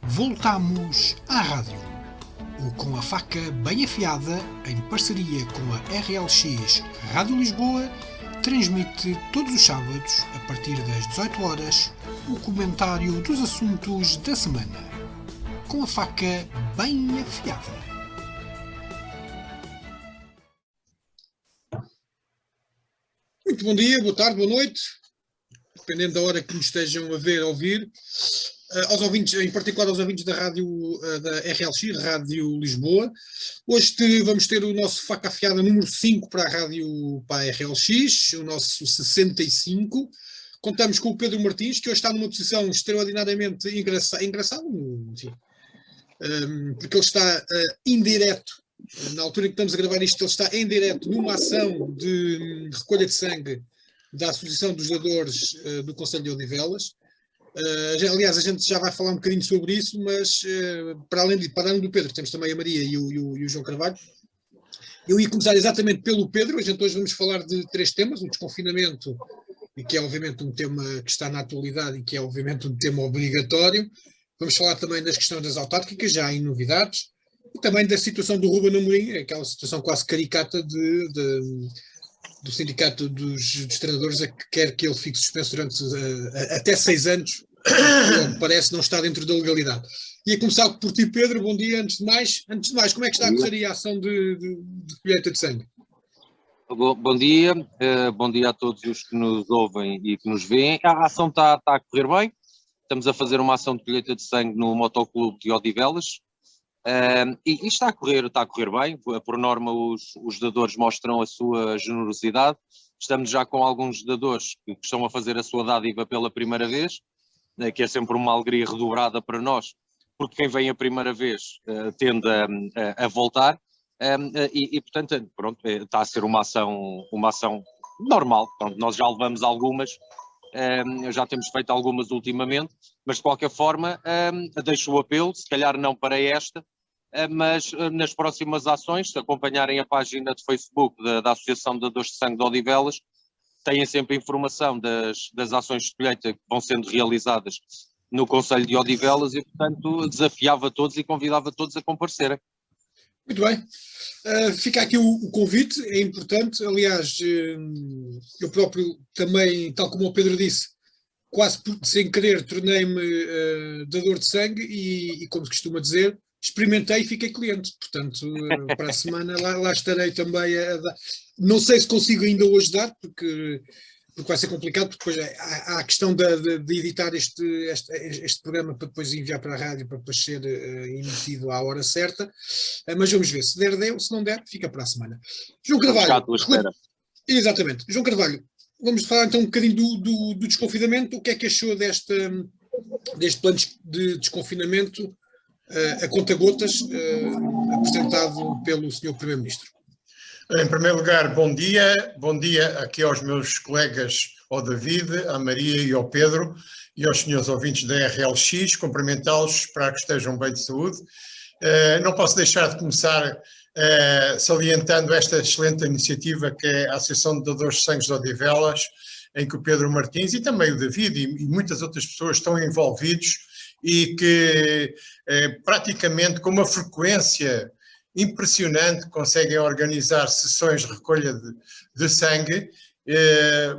Voltamos à rádio. O Com a Faca Bem Afiada, em parceria com a RLX Rádio Lisboa, transmite todos os sábados, a partir das 18 horas, o comentário dos assuntos da semana. Com a Faca Bem Afiada. Muito bom dia, boa tarde, boa noite, dependendo da hora que nos estejam a ver ou ouvir. Aos ouvintes, em particular aos ouvintes da rádio da RLX, Rádio Lisboa. Hoje vamos ter o nosso Faca Afiada número 5 para a RLX, o nosso 65. Contamos com o Pedro Martins, que hoje está numa posição extraordinariamente engraçada, enfim, porque ele está em direto. Na altura em que estamos a gravar isto, ele está em direto numa ação de recolha de sangue da Associação dos Dadores do Concelho de Odivelas. Aliás, a gente já vai falar um bocadinho sobre isso, mas para além do Pedro, temos também a Maria e o João Carvalho. Eu ia começar exatamente pelo Pedro. A gente hoje vamos falar de 3 temas: o desconfinamento, e que é obviamente um tema que está na atualidade e que é obviamente um tema obrigatório. Vamos falar também das questões das autárquicas, já há novidades, e também da situação do Ruben Amorim, aquela situação quase caricata do Sindicato dos Treinadores, a que quer que ele fique suspenso durante até 6 anos, parece não estar dentro da legalidade. Ia começar por ti, Pedro. Bom dia. Antes de mais, como é que está a correr a ação de colheita de sangue? Bom dia a todos os que nos ouvem e que nos veem. A ação está a correr bem. Estamos a fazer uma ação de colheita de sangue no Motoclube de Odivelas. E está a correr bem. Por norma, os dadores mostram a sua generosidade. Estamos já com alguns dadores que estão a fazer a sua dádiva pela primeira vez, que é sempre uma alegria redobrada para nós, porque quem vem a primeira vez tende a voltar. Portanto, pronto, está a ser uma ação normal. Pronto, nós já levamos algumas, já temos feito algumas ultimamente, mas de qualquer forma deixo o apelo, se calhar não para esta, mas nas próximas ações, se acompanharem a página de Facebook da Associação de Dadores de Sangue de Odivelas, têm sempre informação das ações de colheita que vão sendo realizadas no Concelho de Odivelas e, portanto, desafiava todos e convidava todos a comparecerem. Muito bem. Fica aqui o convite, é importante. Aliás, eu próprio também, tal como o Pedro disse, quase sem querer tornei-me dador de sangue e, como se costuma dizer, experimentei e fiquei cliente. Portanto, para a semana lá estarei também a dar. Não sei se consigo ainda hoje dar, porque vai ser complicado, porque depois há a questão de editar este programa para depois enviar para a rádio, para depois ser emitido à hora certa. Mas vamos ver, se der, deu, se não der, fica para a semana. João Carvalho. Exatamente. João Carvalho, vamos falar então um bocadinho do desconfinamento. O que é que achou deste plano de desconfinamento a conta-gotas apresentado pelo Sr. Primeiro-Ministro? Em primeiro lugar, bom dia aqui aos meus colegas, ao David, à Maria e ao Pedro, e aos senhores ouvintes da RLX, cumprimentá-los, esperar que estejam bem de saúde. Não posso deixar de começar salientando esta excelente iniciativa que é a Associação de Dadores de Sangue de Odivelas, em que o Pedro Martins e também o David e muitas outras pessoas estão envolvidos e que praticamente com uma frequência impressionante conseguem organizar sessões de recolha de sangue.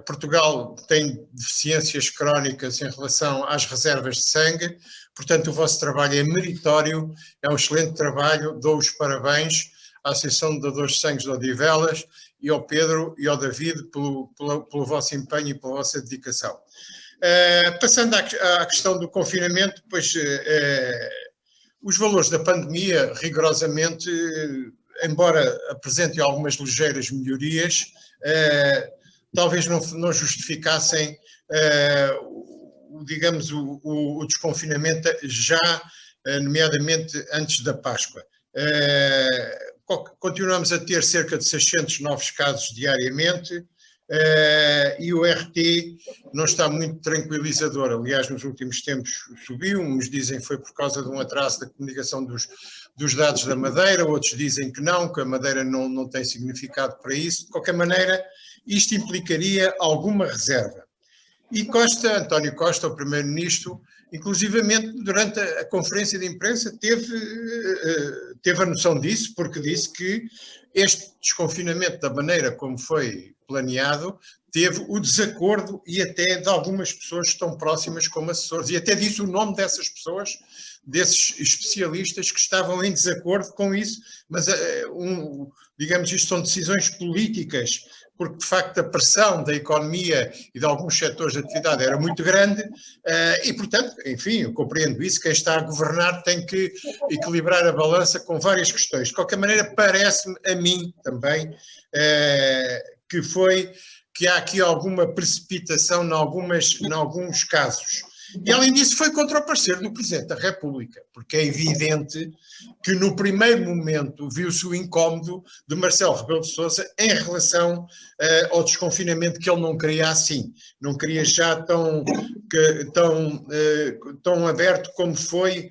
Portugal tem deficiências crónicas em relação às reservas de sangue, portanto o vosso trabalho é meritório, é um excelente trabalho, dou os parabéns à Associação de Dadores de Sangue de Odivelas e ao Pedro e ao David pelo vosso empenho e pela vossa dedicação. Passando à questão do confinamento, pois os valores da pandemia, rigorosamente, embora apresentem algumas ligeiras melhorias, talvez não justificassem, digamos, o desconfinamento já, nomeadamente antes da Páscoa. Continuamos a ter cerca de 600 novos casos diariamente, e o RT não está muito tranquilizador. Aliás, nos últimos tempos subiu, uns dizem que foi por causa de um atraso da comunicação dos dados da Madeira, outros dizem que não, que a Madeira não tem significado para isso. De qualquer maneira, isto implicaria alguma reserva. E António Costa, o Primeiro-Ministro, inclusivamente durante a conferência de imprensa teve a noção disso, porque disse que este desconfinamento, da maneira como foi planeado, teve o desacordo e até de algumas pessoas que estão próximas como assessores, e até disse o nome dessas pessoas, desses especialistas que estavam em desacordo com isso, mas digamos, isto são decisões políticas, porque de facto a pressão da economia e de alguns setores de atividade era muito grande e, portanto, enfim, eu compreendo isso, quem está a governar tem que equilibrar a balança com várias questões. De qualquer maneira, parece-me a mim também que há aqui alguma precipitação em alguns casos. E, além disso, foi contra o parecer do Presidente da República, porque é evidente que, no primeiro momento, viu-se o incómodo de Marcelo Rebelo de Sousa em relação ao desconfinamento que ele não queria assim. Não queria já tão aberto como foi,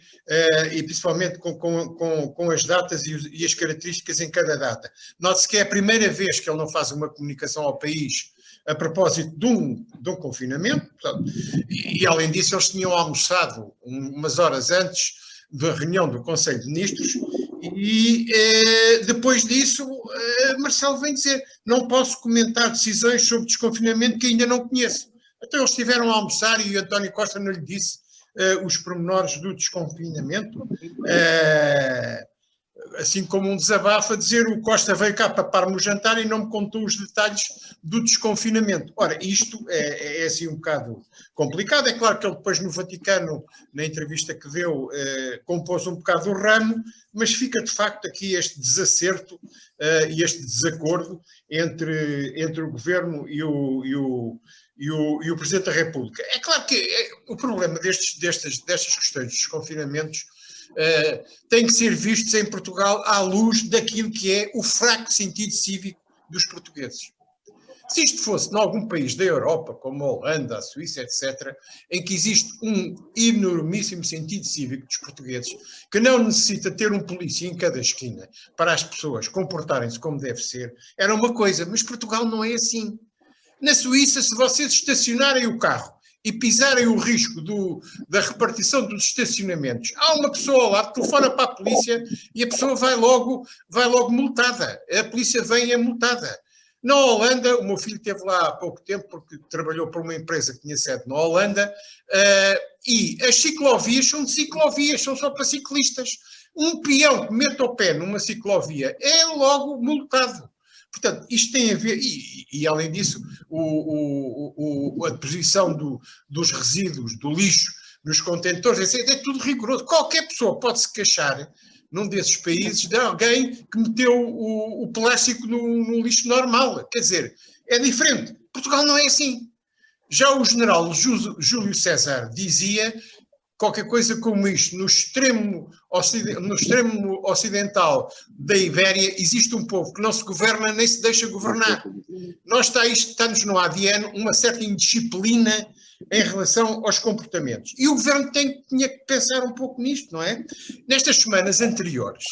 e principalmente com as datas e as características em cada data. Note-se que é a primeira vez que ele não faz uma comunicação ao país a propósito de um confinamento, portanto, e além disso eles tinham almoçado umas horas antes da reunião do Conselho de Ministros e depois disso Marcelo vem dizer, não posso comentar decisões sobre desconfinamento que ainda não conheço. Então eles estiveram a almoçar e António Costa não lhe disse os pormenores do desconfinamento, assim como um desabafo a dizer o Costa veio cá papar-me o jantar e não me contou os detalhes do desconfinamento. Ora, isto é assim um bocado complicado. É claro que ele depois no Vaticano, na entrevista que deu, compôs um bocado o ramo, mas fica de facto aqui este desacerto e este desacordo entre o Governo e o Presidente da República. É claro que o problema destas questões dos desconfinamentos têm que ser vistos em Portugal à luz daquilo que é o fraco sentido cívico dos portugueses. Se isto fosse em algum país da Europa, como a Holanda, a Suíça, etc., em que existe um enormíssimo sentido cívico dos portugueses, que não necessita ter um polícia em cada esquina para as pessoas comportarem-se como deve ser, era uma coisa, mas Portugal não é assim. Na Suíça, se vocês estacionarem o carro e pisarem o risco da repartição dos estacionamentos, há uma pessoa ao lado, telefona para a polícia e a pessoa vai logo multada. A polícia vem e é multada. Na Holanda, o meu filho esteve lá há pouco tempo porque trabalhou para uma empresa que tinha sede na Holanda e as ciclovias são de ciclovias, são só para ciclistas. Um peão que mete o pé numa ciclovia é logo multado. Portanto, isto tem a ver, e além disso, a deposição dos resíduos, do lixo, nos contentores, é tudo rigoroso. Qualquer pessoa pode se queixar, num desses países, de alguém que meteu o plástico no lixo normal. Quer dizer, é diferente. Portugal não é assim. Já o general Júlio César dizia qualquer coisa como isto, no extremo ocidental da Ibéria existe um povo que não se governa nem se deixa governar. Está-nos no ADN uma certa indisciplina em relação aos comportamentos. E o governo tinha que pensar um pouco nisto, não é? Nestas semanas anteriores,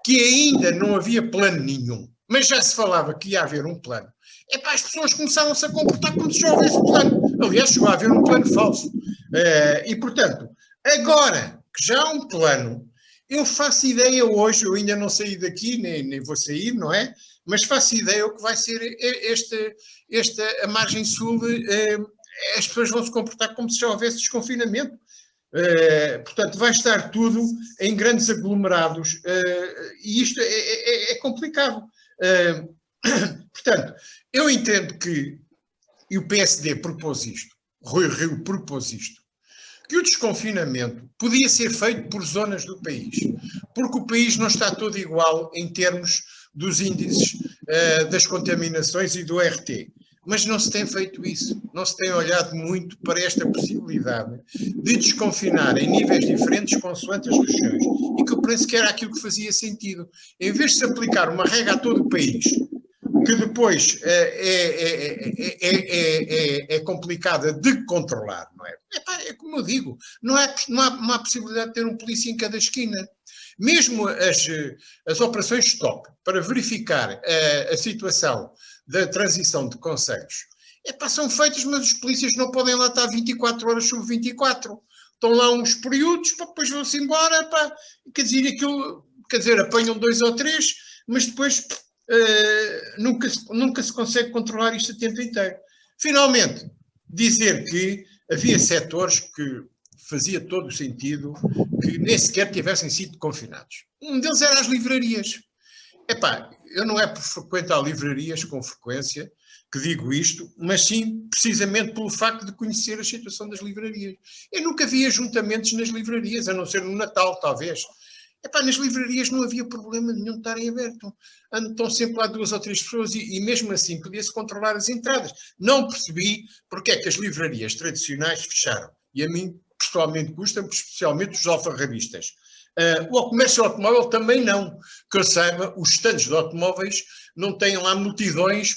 que ainda não havia plano nenhum, mas já se falava que ia haver um plano, as pessoas começaram-se a comportar como se já houvesse plano. Aliás, chegou a haver um plano falso. E, portanto, agora que já há um plano, eu faço ideia hoje, eu ainda não saí daqui, nem vou sair, não é? Mas faço ideia o que vai ser a margem sul, as pessoas vão se comportar como se já houvesse desconfinamento. Portanto, vai estar tudo em grandes aglomerados e isto é complicado. Portanto, eu entendo que, e o PSD propôs isto, Rui Rio propôs isto, que o desconfinamento podia ser feito por zonas do país, porque o país não está todo igual em termos dos índices das contaminações e do RT. Mas não se tem feito isso, não se tem olhado muito para esta possibilidade de desconfinar em níveis diferentes consoante as regiões, e que eu penso que era aquilo que fazia sentido. Em vez de se aplicar uma regra a todo o país, que depois é complicada de controlar, não é? É como eu digo, não há possibilidade de ter um polícia em cada esquina. Mesmo as operações stop, para verificar a situação da transição de concelhos, são feitas, mas os polícias não podem lá estar 24 horas sobre 24. estão lá uns períodos, pá, depois vão-se embora, pá, quer dizer, aquilo, quer dizer, apanham 2 ou 3, mas depois nunca se consegue controlar isto a tempo inteiro. Finalmente, dizer que havia setores que fazia todo o sentido que nem sequer tivessem sido confinados. Um deles era as livrarias. Epá, eu não é por frequentar livrarias com frequência que digo isto, mas sim precisamente pelo facto de conhecer a situação das livrarias. Eu nunca vi ajuntamentos nas livrarias, a não ser no Natal, talvez. Epá, nas livrarias não havia problema nenhum de estarem abertos. Estão sempre lá 2 ou 3 pessoas e mesmo assim podia-se controlar as entradas. Não percebi porque é que as livrarias tradicionais fecharam. E a mim, pessoalmente, custa-me, especialmente os alfarrabistas. O comércio automóvel também não. Que eu saiba, os stands de automóveis não têm lá multidões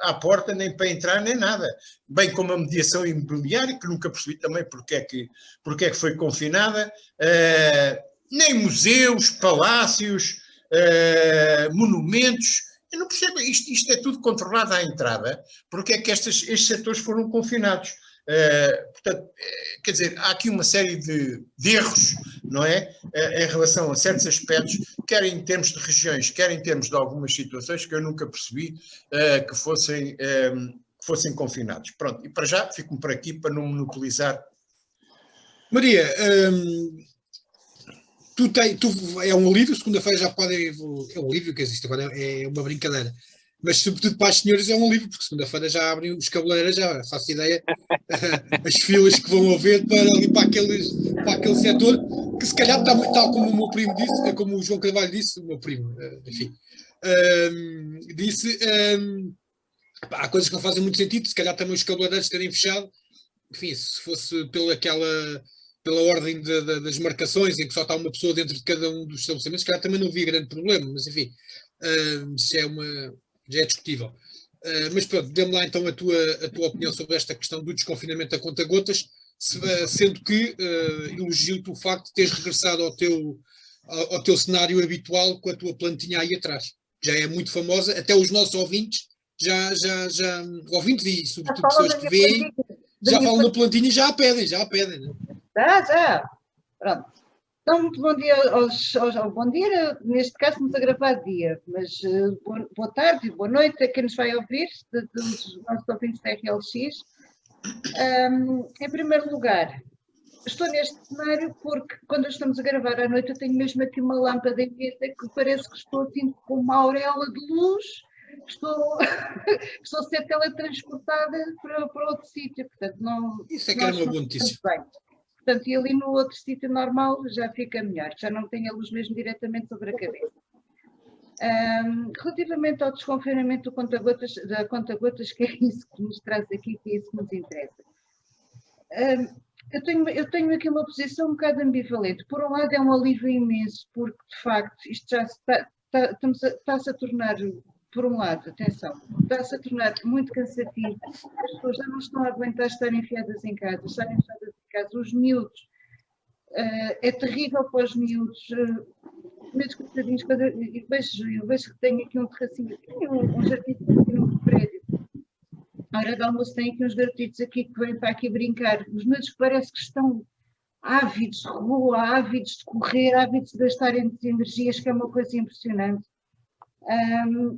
à porta, nem para entrar, nem nada. Bem como a mediação imobiliária, que nunca percebi também porque é que foi confinada. Nem museus, palácios, monumentos. Eu não percebo, isto é tudo controlado à entrada, porque é que estes setores foram confinados. Portanto, quer dizer, há aqui uma série de erros, não é? Em relação a certos aspectos, quer em termos de regiões, quer em termos de algumas situações que eu nunca percebi que fossem confinados. Pronto, e para já fico-me por aqui para não monopolizar. Maria, é um alívio, segunda-feira já podem. É um alívio que existe, agora é uma brincadeira. Mas, sobretudo para as senhoras, é um alívio, porque segunda-feira já abrem os cabeleireiros, já faço ideia, as filas que vão haver para aquele setor, que se calhar, tal como o meu primo disse, como o João Carvalho disse, o meu primo, enfim, disse, há coisas que não fazem muito sentido, se calhar também os cabeleireiros terem fechado, enfim, se fosse pela ordem das marcações, em que só está uma pessoa dentro de cada um dos estabelecimentos, se calhar também não havia grande problema, mas enfim, já é discutível. Mas pronto, dê-me lá então a tua opinião sobre esta questão do desconfinamento a conta-gotas, sendo que elogio-te o facto de teres regressado ao teu cenário habitual com a tua plantinha aí atrás. Já é muito famosa, até os nossos ouvintes, ouvintes e sobretudo pessoas que veem, já falam na plantinha e já a pedem. Né? Já. Pronto. Então, muito bom dia bom dia, neste caso estamos a gravar de dia, mas boa tarde e boa noite a quem nos vai ouvir, dos nossos ouvintes da RLX. Em primeiro lugar, estou neste cenário porque quando estamos a gravar à noite eu tenho mesmo aqui uma lâmpada em mesa que parece que estou assim com uma auréola de luz, estou a ser teletransportada para outro sítio, portanto não... Isso é que era uma boa notícia. Bem. Portanto, e ali no outro sítio normal já fica melhor, já não tem a luz mesmo diretamente sobre a cabeça. Relativamente ao desconfinamento da conta-gotas, que é isso que nos traz aqui, que é isso que nos interessa. Eu tenho aqui uma posição um bocado ambivalente. Por um lado é um alívio imenso, porque de facto isto já está-se a tornar, por um lado, atenção, está-se a tornar muito cansativo, as pessoas já não estão a aguentar estar enfiadas em casa, os miúdos, é terrível para os miúdos, meus coitadinhos, eu vejo que tenho aqui um terracinho, um jardim aqui no prédio, à hora do almoço tem aqui uns garotitos aqui que vêm para aqui brincar, os miúdos que parece que estão ávidos de rua, ávidos de correr, ávidos de gastarem energias, que é uma coisa impressionante.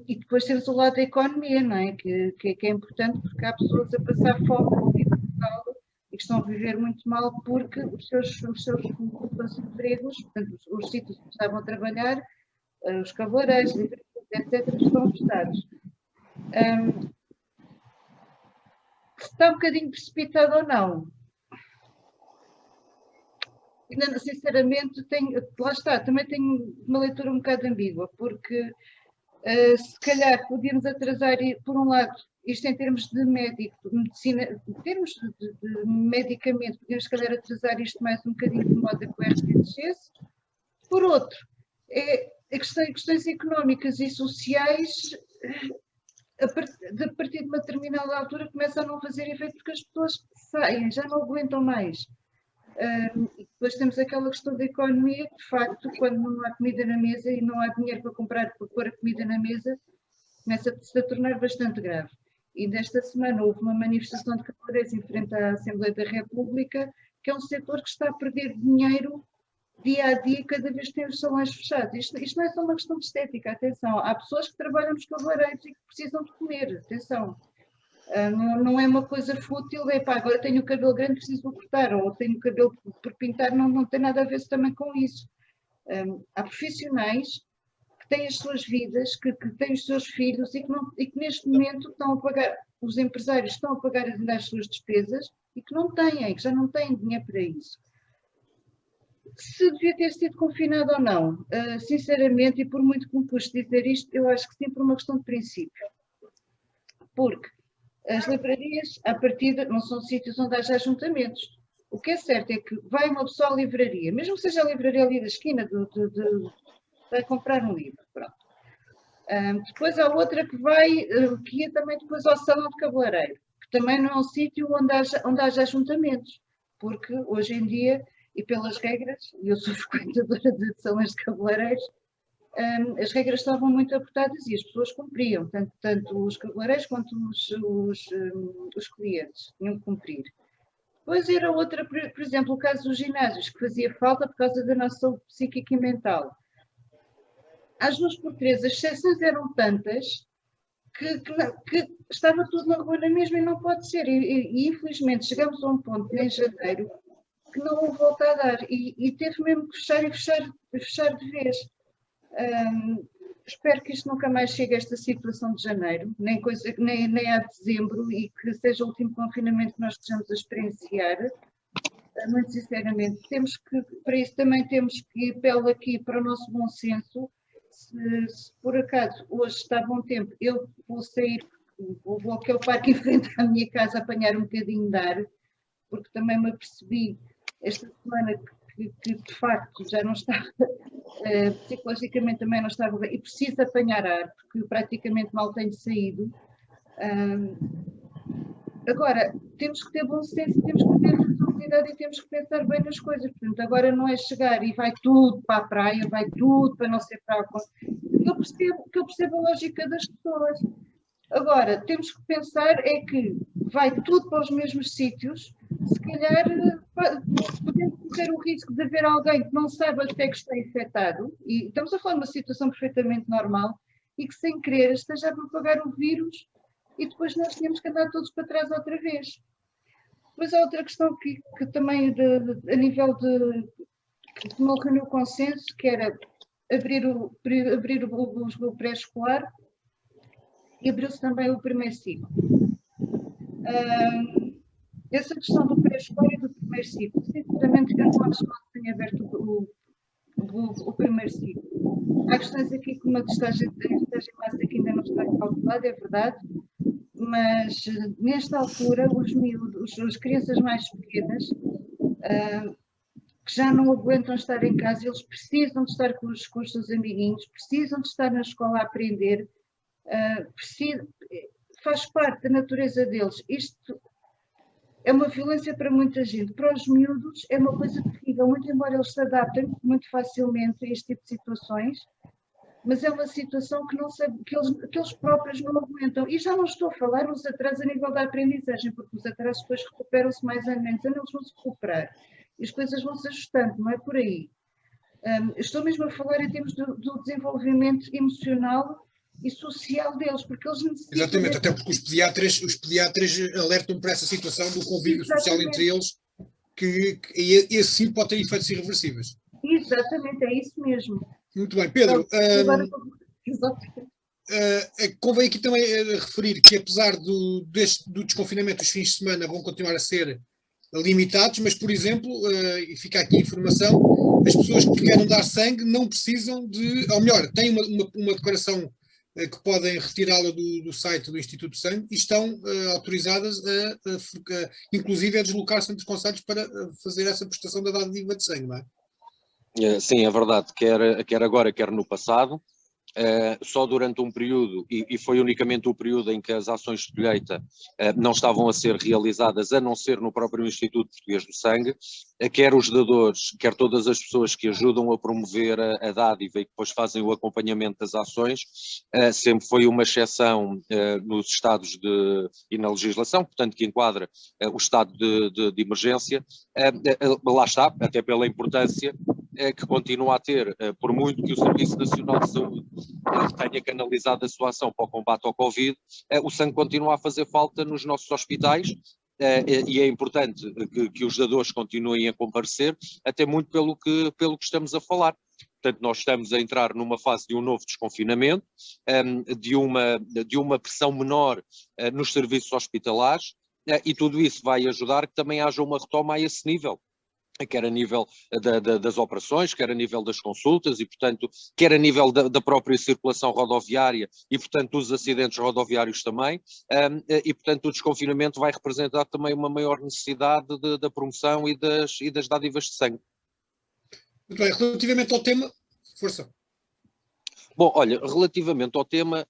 E depois temos o lado da economia, não é? Que é importante porque há pessoas a passar fome em Portugal e que estão a viver muito mal porque os seus empregos, portanto, os sítios que estavam a trabalhar, os cabeleireiros, etc., estão fechados. Se está um bocadinho precipitado ou não, ainda sinceramente, lá está, também tenho uma leitura um bocado ambígua, porque se calhar podíamos atrasar, por um lado, isto em termos de médico, de medicina, em termos de medicamento, podíamos se calhar atrasar isto mais um bocadinho de modo a que o RT descesse. Por outro, questões económicas e sociais, a partir de uma determinada altura começa a não fazer efeito porque as pessoas saem, já não aguentam mais. E depois temos aquela questão da economia, que de facto, quando não há comida na mesa e não há dinheiro para pôr a comida na mesa, começa-se a tornar bastante grave. E nesta semana houve uma manifestação de cabeleireiros em frente à Assembleia da República que é um setor que está a perder dinheiro dia a dia, cada vez que tem os salões fechados. Isto não é só uma questão de estética, atenção. Há pessoas que trabalham nos cabeleireiros e que precisam de comer, atenção. Não é uma coisa fútil, agora tenho o cabelo grande, preciso cortar, ou tenho o cabelo por pintar, não tem nada a ver também com isso. Há profissionais que têm as suas vidas, que têm os seus filhos e que neste momento estão a pagar, os empresários estão a pagar as suas despesas e que não têm, que já não têm dinheiro para isso. Se devia ter sido confinado ou não, sinceramente, e por muito que me custe dizer isto, eu acho que sim, por uma questão de princípio. Porque as livrarias, à partida, não são sítios onde haja ajuntamentos. O que é certo é que vai uma pessoa à livraria, mesmo que seja a livraria ali da esquina, vai comprar um livro, pronto. Depois há outra que ia também depois ao salão de cabeleireiro, que também não é um sítio onde haja ajuntamentos, porque hoje em dia, e pelas regras, e eu sou frequentadora de salões de cabeleireiros, as regras estavam muito apertadas e as pessoas cumpriam, tanto os cabeleireiros quanto os clientes tinham que cumprir. Depois era outra, por exemplo, o caso dos ginásios, que fazia falta por causa da nossa saúde psíquica e mental. Às 2x3, as exceções eram tantas que estava tudo na rua na mesma e não pode ser. E infelizmente chegamos a um ponto em janeiro que não houve volta a dar e teve mesmo que fechar de vez. Espero que isto nunca mais chegue a esta situação de janeiro, nem a dezembro, e que seja o último confinamento que nós estejamos a experienciar. Muito sinceramente, para isso também temos que apelo aqui para o nosso bom senso. Se por acaso hoje está bom tempo, eu vou sair, vou aqui ao parque em frente à minha casa apanhar um bocadinho de ar, porque também me apercebi esta semana que de facto já não estava, psicologicamente também não estava bem, e preciso apanhar ar, porque praticamente mal tenho saído. Agora, temos que ter bom senso, temos que ter responsabilidade e temos que pensar bem nas coisas. Portanto, agora não é chegar e vai tudo para a praia, vai tudo para não ser para eu percebo a lógica das pessoas. Agora, temos que pensar é que vai tudo para os mesmos sítios, se calhar podemos correr o risco de haver alguém que não saiba até que está infectado, e estamos a falar de uma situação perfeitamente normal, e que sem querer esteja a propagar o vírus e depois nós tínhamos que andar todos para trás outra vez. Depois há outra questão que também a nível que não reuniu consenso, que era abrir o pré-escolar e abriu-se também o primeiro ciclo. Essa questão do pré-escolar e do primeiro ciclo, sinceramente, eu não acho que tenha aberto o primeiro ciclo. Há questões aqui como a de estágio em massa que ainda não está calculada, é verdade, mas nesta altura as crianças mais pequenas que já não aguentam estar em casa, eles precisam de estar com os seus amiguinhos, precisam de estar na escola a aprender, faz parte da natureza deles. Isto é uma violência para muita gente. Para os miúdos é uma coisa terrível, muito embora eles se adaptem muito facilmente a este tipo de situações, mas é uma situação que eles próprios não aguentam. E já não estou a falar nos atrasos a nível da aprendizagem, porque os atrasos depois recuperam-se mais ou menos, eles vão se recuperar. E as coisas vão se ajustando, não é por aí. Estou mesmo a falar em termos do desenvolvimento emocional e social deles, porque eles necessitam... Exatamente, até porque os pediatras alertam para essa situação do convívio social entre eles, que esse sim pode ter efeitos irreversíveis. Exatamente, é isso mesmo. Muito bem, Pedro. Convém aqui também referir que apesar do desconfinamento, os fins de semana vão continuar a ser limitados, mas, por exemplo, e fica aqui a informação, as pessoas que querem dar sangue não precisam de, ou melhor, têm uma declaração que podem retirá-la do site do Instituto de Sangue e estão autorizadas inclusive a deslocar-se entre os concelhos para fazer essa prestação da dádiva de sangue, não é? Sim, é verdade, quer agora, quer no passado, só durante um período, e foi unicamente o período em que as ações de colheita não estavam a ser realizadas, a não ser no próprio Instituto Português do Sangue, quer os dadores, quer todas as pessoas que ajudam a promover a dádiva e que depois fazem o acompanhamento das ações, sempre foi uma exceção nos estados e na legislação, portanto que enquadra o estado de emergência, lá está, até pela importância que continua a ter, por muito que o Serviço Nacional de Saúde tenha canalizado a sua ação para o combate ao Covid, o sangue continua a fazer falta nos nossos hospitais, e é importante que os dadores continuem a comparecer, até muito pelo que estamos a falar. Portanto, nós estamos a entrar numa fase de um novo desconfinamento, de uma pressão menor nos serviços hospitalares, e tudo isso vai ajudar que também haja uma retoma a esse nível, quer a nível das operações, quer a nível das consultas e, portanto, quer a nível da própria circulação rodoviária e, portanto, dos acidentes rodoviários também, e, portanto, o desconfinamento vai representar também uma maior necessidade da promoção e das dádivas de sangue. Muito bem, relativamente ao tema, força. Bom, olha, relativamente ao tema,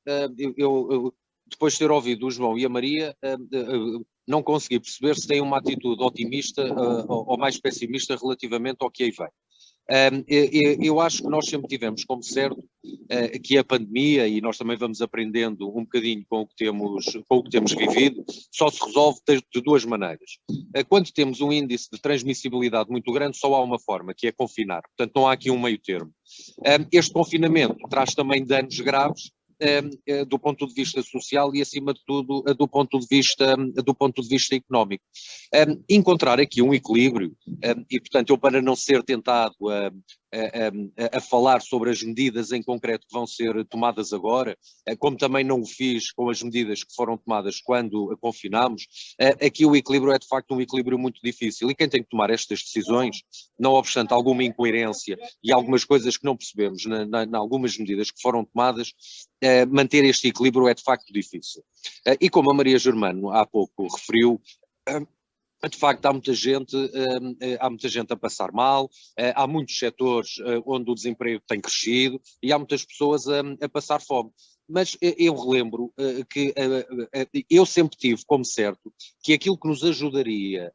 eu depois de ter ouvido o João e a Maria, não consegui perceber se têm uma atitude otimista ou mais pessimista relativamente ao que aí vem. Eu acho que nós sempre tivemos como certo que a pandemia, e nós também vamos aprendendo um bocadinho com o que temos vivido, só se resolve de duas maneiras. Quando temos um índice de transmissibilidade muito grande, só há uma forma, que é confinar. Portanto, não há aqui um meio termo. Este confinamento traz também danos graves do ponto de vista social e, acima de tudo, do ponto de vista económico. Encontrar aqui um equilíbrio, e, portanto, eu, para não ser tentado a falar sobre as medidas em concreto que vão ser tomadas agora, como também não o fiz com as medidas que foram tomadas quando confinámos, aqui o equilíbrio é de facto um equilíbrio muito difícil, e quem tem que tomar estas decisões, não obstante alguma incoerência e algumas coisas que não percebemos em algumas medidas que foram tomadas, manter este equilíbrio é de facto difícil. E como a Maria Germano há pouco referiu, de facto, há muita gente a passar mal, há muitos setores onde o desemprego tem crescido e há muitas pessoas a passar fome. Mas eu relembro que eu sempre tive como certo que aquilo que nos ajudaria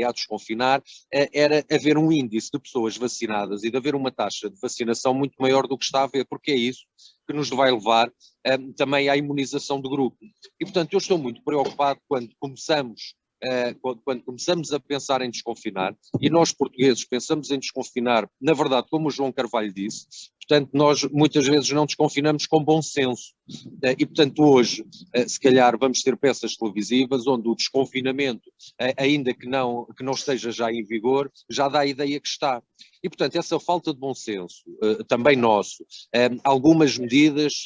a desconfinar era haver um índice de pessoas vacinadas e de haver uma taxa de vacinação muito maior do que está a haver, porque é isso que nos vai levar também à imunização de grupo. E, portanto, eu estou muito preocupado quando começamos a pensar em desconfinar, e nós portugueses pensamos em desconfinar, na verdade, como o João Carvalho disse, portanto, nós muitas vezes não desconfinamos com bom senso. E, portanto, hoje, se calhar, vamos ter peças televisivas onde o desconfinamento, ainda que não esteja já em vigor, já dá a ideia que está. E, portanto, essa falta de bom senso, também nosso, algumas medidas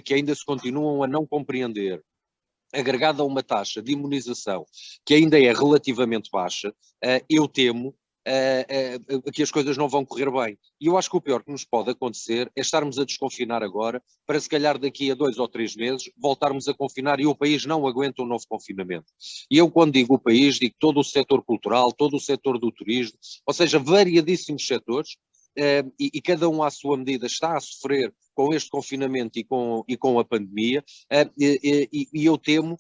que ainda se continuam a não compreender, agregada a uma taxa de imunização que ainda é relativamente baixa, eu temo que as coisas não vão correr bem. E eu acho que o pior que nos pode acontecer é estarmos a desconfinar agora, para se calhar daqui a 2 ou 3 meses voltarmos a confinar e o país não aguenta um novo confinamento. E eu, quando digo o país, digo todo o setor cultural, todo o setor do turismo, ou seja, variadíssimos setores, e cada um à sua medida está a sofrer com este confinamento e com a pandemia, e eu temo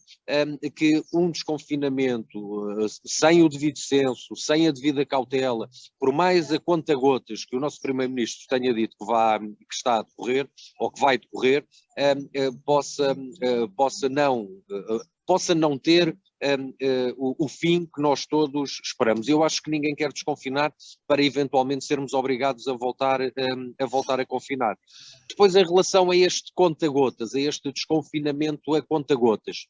que um desconfinamento sem o devido senso, sem a devida cautela, por mais a conta-gotas que o nosso Primeiro-Ministro tenha dito que está a decorrer, ou que vai decorrer, possa não ter o fim que nós todos esperamos. Eu acho que ninguém quer desconfinar para eventualmente sermos obrigados a voltar a confinar. Depois, em relação a este conta-gotas, a este desconfinamento a conta-gotas,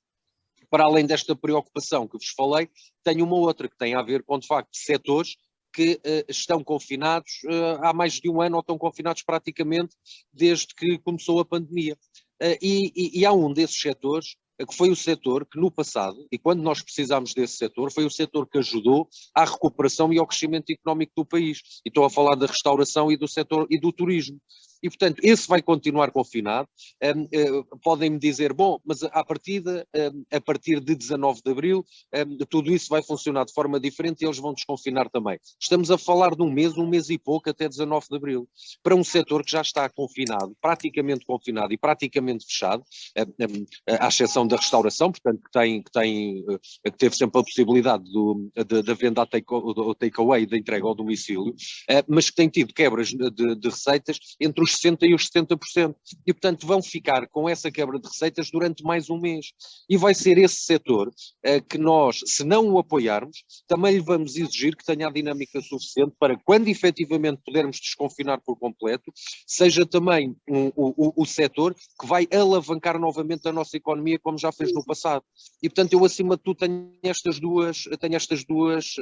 para além desta preocupação que vos falei, tenho uma outra que tem a ver com, de facto, setores que estão confinados há mais de um ano, ou estão confinados praticamente desde que começou a pandemia. E há um desses setores que foi o setor que no passado, e quando nós precisámos desse setor, foi o setor que ajudou à recuperação e ao crescimento económico do país. E estou a falar da restauração e do setor e do turismo. e, portanto, esse vai continuar confinado. Podem-me dizer, bom, mas a partir de 19 de Abril, tudo isso vai funcionar de forma diferente e eles vão desconfinar também. Estamos a falar de um mês e pouco, até 19 de Abril, para um setor que já está confinado e praticamente fechado, à exceção da restauração, portanto, que teve sempre a possibilidade da venda ao takeaway, da entrega ao domicílio, mas que tem tido quebras de receitas entre os 60% e os 70%. E, portanto, vão ficar com essa quebra de receitas durante mais um mês. E vai ser esse setor que nós, se não o apoiarmos, também lhe vamos exigir que tenha a dinâmica suficiente para, quando efetivamente pudermos desconfinar por completo, seja também o setor que vai alavancar novamente a nossa economia, como já fez no passado. E, portanto, eu, acima de tudo, tenho estas duas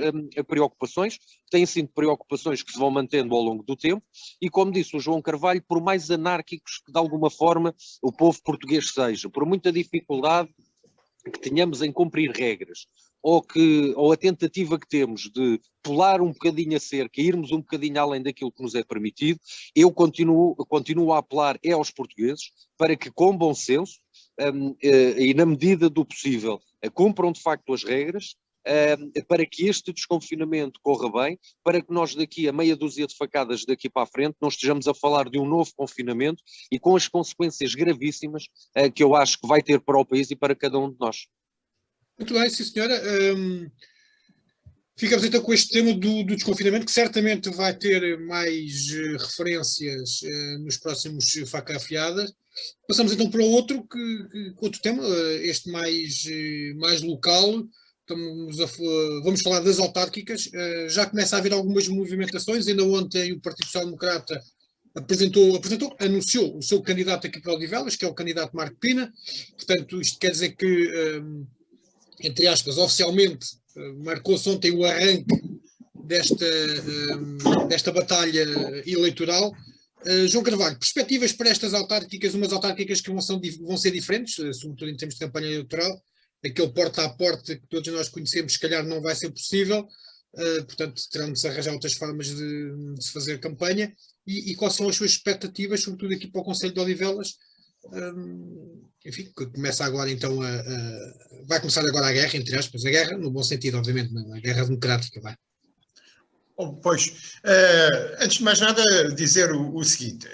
preocupações, que têm sido preocupações que se vão mantendo ao longo do tempo, e, como disse o João Carvalho, por mais anárquicos que, de alguma forma, o povo português seja, por muita dificuldade que tenhamos em cumprir regras, ou a tentativa que temos de pular um bocadinho a cerca, irmos um bocadinho além daquilo que nos é permitido, eu continuo a apelar aos portugueses para que, com bom senso, e na medida do possível, cumpram de facto as regras, para que este desconfinamento corra bem, para que nós daqui a meia dúzia de facadas daqui para a frente não estejamos a falar de um novo confinamento e com as consequências gravíssimas que eu acho que vai ter para o país e para cada um de nós. Muito bem, sim senhora. Ficamos então com este tema do desconfinamento, que certamente vai ter mais referências nos próximos Faca Afiada. Passamos então para outro tema, este mais local. Vamos falar das autárquicas. Já começa a haver algumas movimentações. Ainda ontem o Partido Social Democrata anunciou o seu candidato aqui para Odivelas, que é o candidato Marco Pina. Portanto, isto quer dizer que, entre aspas, oficialmente marcou-se ontem o arranque desta batalha eleitoral. João Carvalho, perspectivas para estas autárquicas, umas autárquicas que vão ser diferentes, sobretudo em termos de campanha eleitoral. Aquele porta a porta que todos nós conhecemos, se calhar não vai ser possível, portanto terão de se arranjar outras formas de se fazer campanha. E quais são as suas expectativas, sobretudo aqui para o Concelho de Odivelas? Enfim, que começa agora então vai começar agora a guerra, entre aspas, a guerra no bom sentido, obviamente, a guerra democrática, vai. Pois, antes de mais nada dizer o seguinte,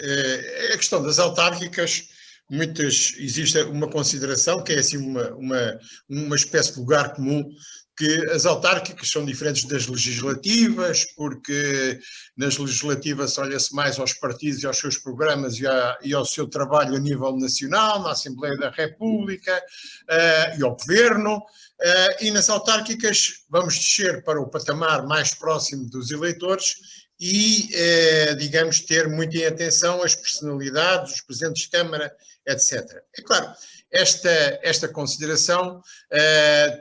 a questão das autárquicas, existe uma consideração que é assim uma espécie de lugar comum, que as autárquicas são diferentes das legislativas, porque nas legislativas olha-se mais aos partidos e aos seus programas e ao seu trabalho a nível nacional, na Assembleia da República e ao Governo, e nas autárquicas vamos descer para o patamar mais próximo dos eleitores e, digamos, ter muito em atenção as personalidades, os presidentes de Câmara, etc. É claro, esta consideração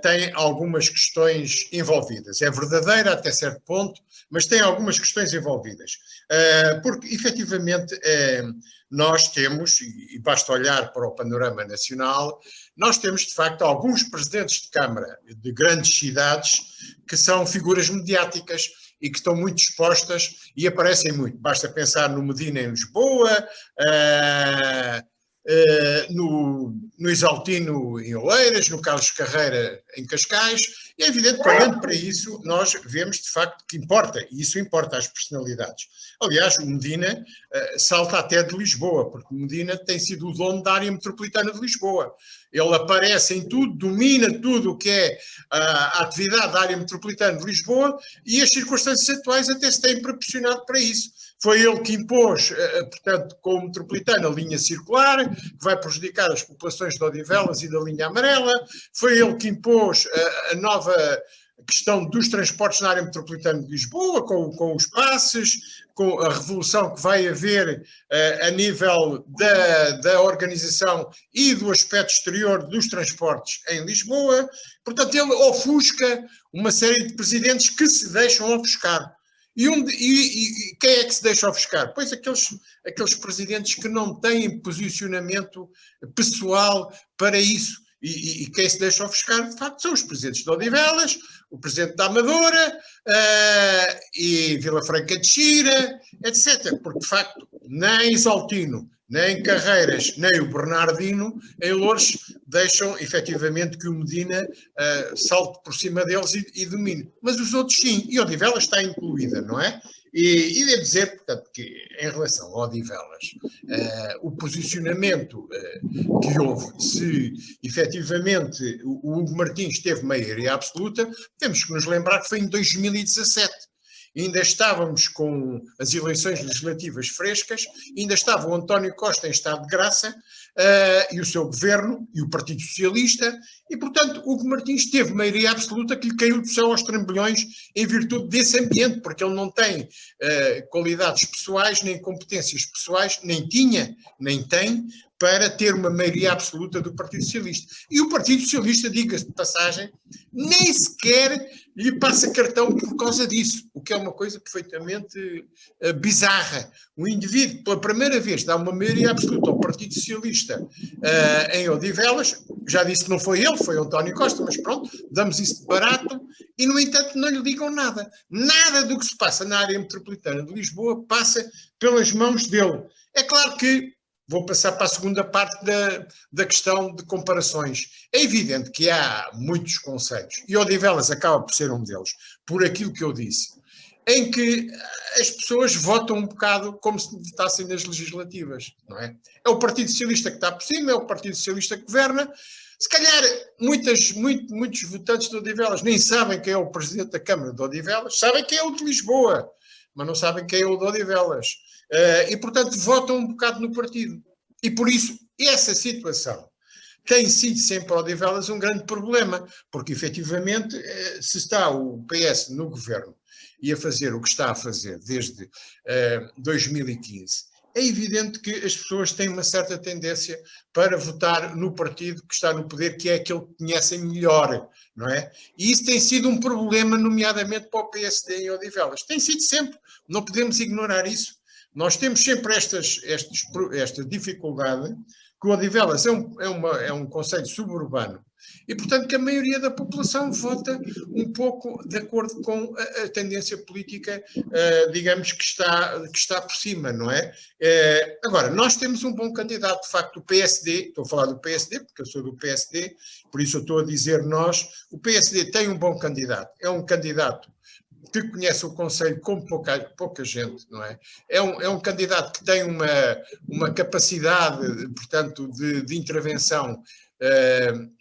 tem algumas questões envolvidas. É verdadeira até certo ponto, mas tem algumas questões envolvidas. Porque, efetivamente, nós temos, e basta olhar para o panorama nacional, nós temos, de facto, alguns presidentes de Câmara de grandes cidades que são figuras mediáticas e que estão muito expostas e aparecem muito. Basta pensar no Medina em Lisboa, no Isaltino em Oeiras, no Carlos Carreira em Cascais, e é evidente que, olhando para isso, nós vemos de facto que importa, e isso importa às personalidades. Aliás, o Medina salta até de Lisboa, porque o Medina tem sido o dono da área metropolitana de Lisboa. Ele aparece em tudo, domina tudo o que é a atividade da área metropolitana de Lisboa, e as circunstâncias atuais até se têm proporcionado para isso. Foi ele que impôs, portanto, com o metropolitano, a linha circular, que vai prejudicar as populações de Odivelas e da linha amarela. Foi ele que impôs a nova questão dos transportes na área metropolitana de Lisboa, com os passes, com a revolução que vai haver a nível da organização e do aspecto exterior dos transportes em Lisboa. Portanto, ele ofusca uma série de presidentes que se deixam ofuscar. E quem é que se deixa ofuscar? Pois aqueles presidentes que não têm posicionamento pessoal para isso. E quem se deixa ofuscar, de facto, são os presidentes de Odivelas, o presidente da Amadora e Vila Franca de Xira, etc. Porque, de facto, nem Isaltino, nem Carreiras, nem o Bernardino, em Loures, deixam efetivamente que o Medina salte por cima deles e domine. Mas os outros sim, e Odivelas está incluída, não é? E devo dizer, portanto, que em relação a Odivelas, o posicionamento que houve, se efetivamente o Hugo Martins teve maioria absoluta, temos que nos lembrar que foi em 2017. Ainda estávamos com as eleições legislativas frescas, ainda estava o António Costa em estado de graça, e o seu governo, e o Partido Socialista, e, portanto, Hugo Martins teve maioria absoluta que lhe caiu do céu aos trambolhões em virtude desse ambiente, porque ele não tem qualidades pessoais, nem competências pessoais, nem tinha, nem tem, para ter uma maioria absoluta do Partido Socialista. E o Partido Socialista, diga-se de passagem, nem sequer lhe passa cartão por causa disso, o que é uma coisa perfeitamente bizarra. O indivíduo, pela primeira vez, dá uma maioria absoluta ao Partido Socialista em Odivelas, já disse que não foi ele, foi o António Costa, mas pronto, damos isso de barato, e no entanto não lhe digam nada. Nada do que se passa na área metropolitana de Lisboa passa pelas mãos dele. É claro que vou passar para a segunda parte da questão de comparações. É evidente que há muitos conselhos, e Odivelas acaba por ser um deles, por aquilo que eu disse, em que as pessoas votam um bocado como se votassem nas legislativas, não é? É o Partido Socialista que está por cima, é o Partido Socialista que governa. Se calhar muitos votantes de Odivelas nem sabem quem é o Presidente da Câmara de Odivelas, sabem quem é o de Lisboa, mas não sabem quem é o de Odivelas. E, portanto, votam um bocado no partido. E, por isso, essa situação tem sido sempre, Odivelas, um grande problema, porque, efetivamente, se está o PS no governo e a fazer o que está a fazer desde 2015, é evidente que as pessoas têm uma certa tendência para votar no partido que está no poder, que é aquele que conhecem melhor, não é? E isso tem sido um problema, nomeadamente para o PSD em Odivelas. Tem sido sempre, não podemos ignorar isso. Nós temos sempre esta dificuldade, que o Odivelas é um concelho suburbano, e, portanto, que a maioria da população vota um pouco de acordo com a tendência política, digamos, que está por cima, não é? Agora, nós temos um bom candidato, de facto, o PSD, estou a falar do PSD, porque eu sou do PSD, por isso eu estou a dizer nós, o PSD tem um bom candidato, é um candidato que conhece o Conselho como pouca gente, não é? É um candidato que tem uma capacidade, portanto, de intervenção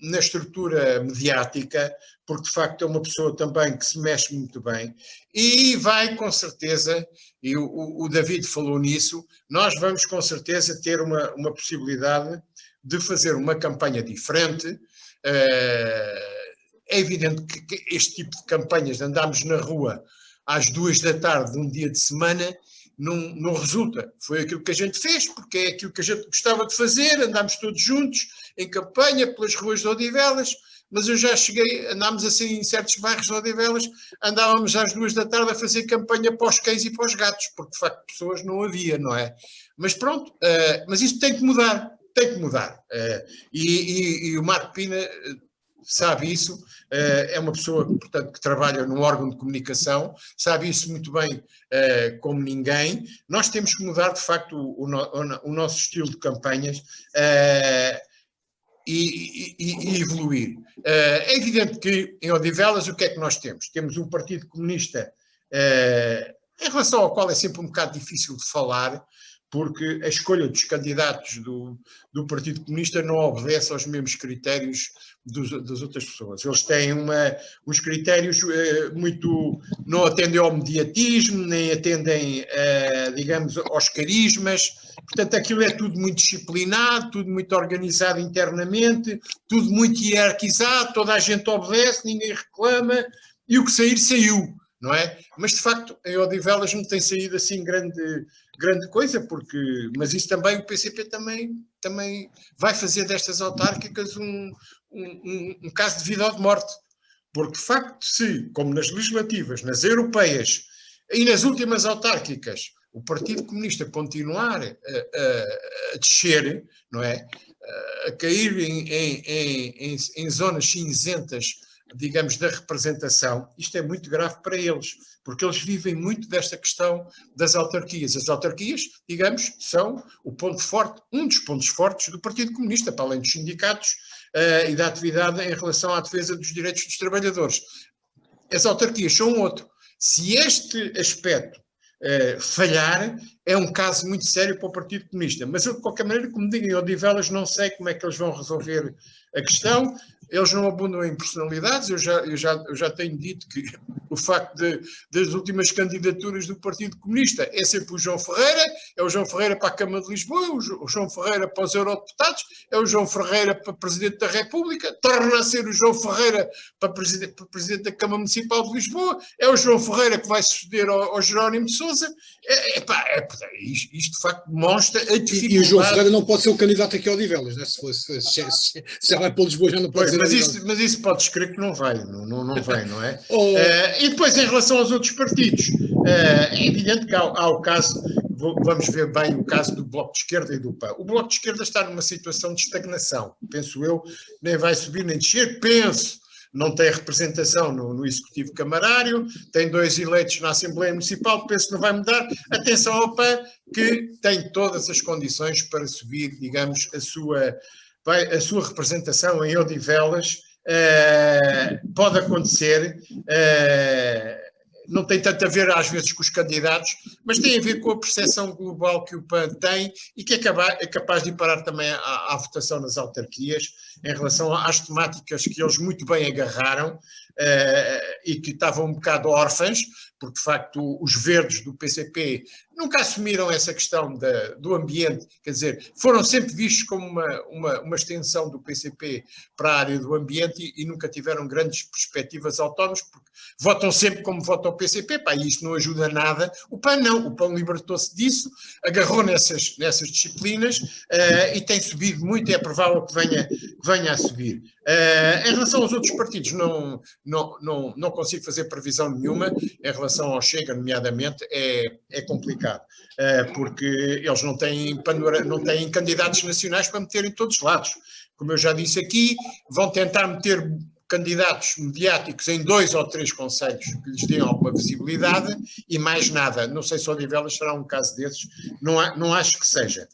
na estrutura mediática, porque de facto é uma pessoa também que se mexe muito bem, e vai com certeza, e o David falou nisso, nós vamos com certeza ter uma possibilidade de fazer uma campanha diferente. É evidente que este tipo de campanhas de andarmos na rua às 2 da tarde de um dia de semana não resulta. Foi aquilo que a gente fez, porque é aquilo que a gente gostava de fazer, andámos todos juntos em campanha pelas ruas de Odivelas, mas eu já cheguei, andámos assim em certos bairros de Odivelas, andávamos às 2 da tarde a fazer campanha para os cães e para os gatos, porque de facto pessoas não havia, não é? Mas pronto, mas isso tem que mudar, tem que mudar. E o Marco Pina sabe isso, é uma pessoa, portanto, que trabalha num órgão de comunicação, sabe isso muito bem como ninguém. Nós temos que mudar, de facto, o nosso estilo de campanhas e evoluir. É evidente que em Odivelas o que é que nós temos? Temos um Partido Comunista em relação ao qual é sempre um bocado difícil de falar, porque a escolha dos candidatos do Partido Comunista não obedece aos mesmos critérios das outras pessoas. Eles têm uns critérios muito... não atendem ao mediatismo, nem atendem, digamos, aos carismas. Portanto, aquilo é tudo muito disciplinado, tudo muito organizado internamente, tudo muito hierarquizado, toda a gente obedece, ninguém reclama, e o que sair, saiu, não é? Mas, de facto, em Odivelas não tem saído assim grande coisa, mas isso também, o PCP também vai fazer destas autárquicas um caso de vida ou de morte, porque de facto se, como nas legislativas, nas europeias e nas últimas autárquicas, o Partido Comunista continuar a descer, não é? A cair em zonas cinzentas digamos, da representação, isto é muito grave para eles, porque eles vivem muito desta questão das autarquias. As autarquias, digamos, são o ponto forte, um dos pontos fortes do Partido Comunista, para além dos sindicatos e da atividade em relação à defesa dos direitos dos trabalhadores. As autarquias são outro. Se este aspecto falhar, é um caso muito sério para o Partido Comunista. Mas eu, de qualquer maneira, como digo em Odivelas, não sei como é que eles vão resolver a questão. Eles não abundam em personalidades. Eu já tenho dito que o facto das últimas candidaturas do Partido Comunista é sempre o João Ferreira, é o João Ferreira para a Câmara de Lisboa, o João Ferreira para os eurodeputados, é o João Ferreira para Presidente da República, torna a ser o João Ferreira para Presidente da Câmara Municipal de Lisboa, é o João Ferreira que vai suceder ao Jerónimo de Sousa. Isto de facto demonstra a dificuldade. E o João Ferreira não pode ser o candidato aqui ao Odivelas, né? Se já vai para Lisboa, já não pode ser. Mas isso podes crer que não vai, não vai, não é? E depois, em relação aos outros partidos, é evidente que há o caso, vamos ver bem o caso do Bloco de Esquerda e do PAN. O Bloco de Esquerda está numa situação de estagnação, penso eu, nem vai subir nem descer, não tem representação no Executivo Camarário, tem 2 eleitos na Assembleia Municipal, penso que não vai mudar. Atenção ao PAN, que tem todas as condições para subir, digamos, a sua representação em Odivelas. Pode acontecer, não tem tanto a ver às vezes com os candidatos, mas tem a ver com a percepção global que o PAN tem e que é capaz de ir parar também à votação nas autarquias em relação às temáticas que eles muito bem agarraram e que estavam um bocado órfãs, porque de facto os verdes do PCP nunca assumiram essa questão do ambiente, quer dizer, foram sempre vistos como uma extensão do PCP para a área do ambiente e nunca tiveram grandes perspectivas autónomas, porque votam sempre como vota o PCP, e isto não ajuda nada. O PAN não, o PAN libertou-se disso, agarrou nessas disciplinas e tem subido muito, é provável que venha a subir. Em relação aos outros partidos, não consigo fazer previsão nenhuma. Em relação ao Chega, nomeadamente, é complicado, porque eles não têm candidatos nacionais para meter em todos os lados. Como eu já disse aqui, vão tentar meter candidatos mediáticos em 2 ou 3 concelhos que lhes deem alguma visibilidade e mais nada. Não sei se Odivelas será um caso desses, não acho que seja.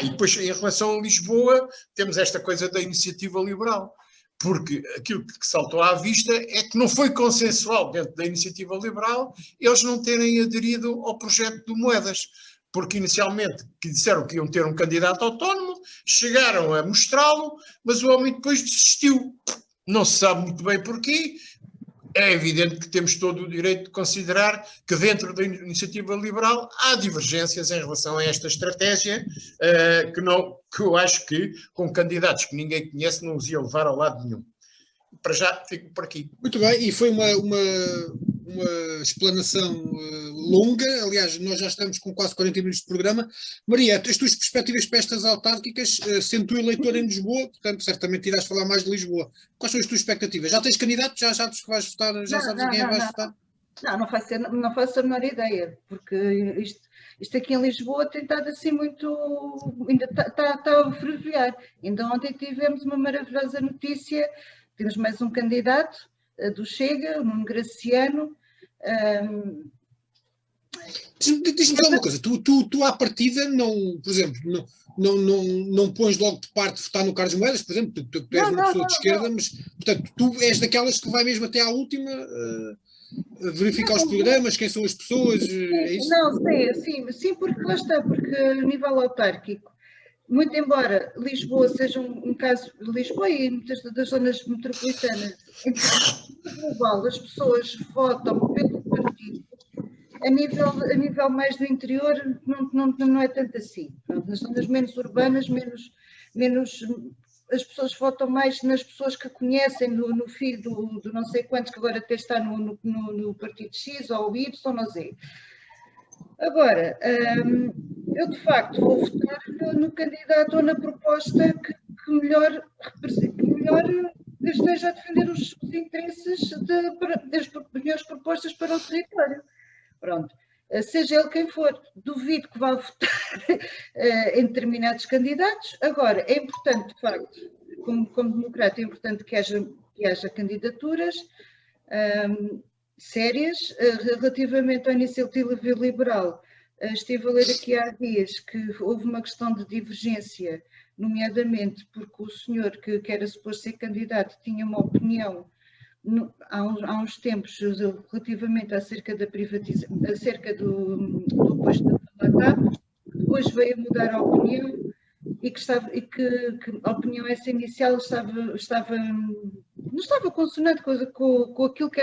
E depois, em relação a Lisboa, temos esta coisa da iniciativa liberal, porque aquilo que saltou à vista é que não foi consensual dentro da iniciativa liberal eles não terem aderido ao projeto do Moedas, porque inicialmente que disseram que iam ter um candidato autónomo, chegaram a mostrá-lo, mas o homem depois desistiu. Não se sabe muito bem porquê. É evidente que temos todo o direito de considerar que dentro da iniciativa liberal há divergências em relação a esta estratégia, que eu acho que com candidatos que ninguém conhece não os ia levar ao lado nenhum. Para já fico por aqui. Muito bem, e foi uma explanação longa. Aliás, nós já estamos com quase 40 minutos de programa. Maria, as tuas perspectivas para estas autárquicas, sendo tu eleitor em Lisboa, portanto, certamente irás falar mais de Lisboa. Quais são as tuas expectativas? Já tens candidato? Já sabes que vais votar? Já sabes em quem vais votar? Não faço a menor ideia, porque isto aqui em Lisboa tem estado assim muito... ainda está a fervilhar. Ainda ontem tivemos uma maravilhosa notícia. Temos mais um candidato do Chega, o Nuno Graciano. Diz-me só uma coisa, tu à partida não, por exemplo, não pões logo de parte de votar no Carlos Moedas, por exemplo, tu és uma pessoa de esquerda, mas portanto tu és daquelas que vai mesmo até à última verificar os programas, quem são as pessoas, é isso? Não, sim, porque lá está, porque a nível autárquico, muito embora Lisboa seja um caso, Lisboa e muitas das zonas metropolitanas, em termos global, as pessoas votam pelo partido, a nível mais do interior não é tanto assim. Nas zonas menos urbanas, menos as pessoas votam mais nas pessoas que conhecem, no filho do não sei quantos, que agora até está no partido X ou Y ou Z. Agora, eu de facto vou votar no candidato ou na proposta que melhor esteja a defender os interesses das melhores propostas para o território. Pronto. Seja ele quem for, duvido que vá votar em determinados candidatos. Agora, é importante, de facto, como democrata, é importante que haja que haja candidaturas sérias. Relativamente à iniciativa liberal, estive a ler aqui há dias que houve uma questão de divergência, nomeadamente porque o senhor que era suposto ser candidato tinha uma opinião há uns tempos relativamente acerca da privatização, acerca do posto da TAP, depois veio a mudar a opinião e que a opinião essa inicial não estava consonante com aquilo que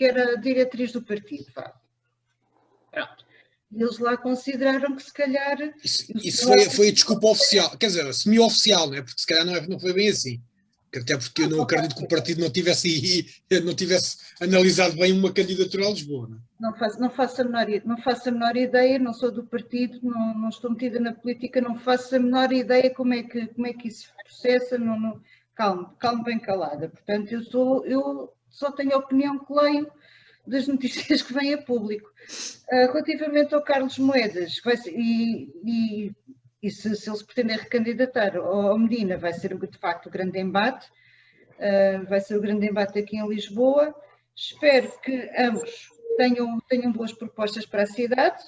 era a diretriz do partido. Pronto. E eles lá consideraram que se calhar... Isso foi a desculpa oficial, quer dizer, semi-oficial, não é? Porque se calhar não foi bem assim. Até porque eu não acredito que o partido não tivesse analisado bem uma candidatura a Lisboa. Não faço a menor ideia, não sou do partido, não estou metida na política, não faço a menor ideia como é que isso se processa, calmo bem calada. Portanto, eu só tenho a opinião que leio das notícias que vêm a público. Relativamente ao Carlos Moedas, e se ele se pretender recandidatar ao Medina, vai ser de facto o grande embate, vai ser o grande embate aqui em Lisboa. Espero que ambos tenham boas propostas para a cidade,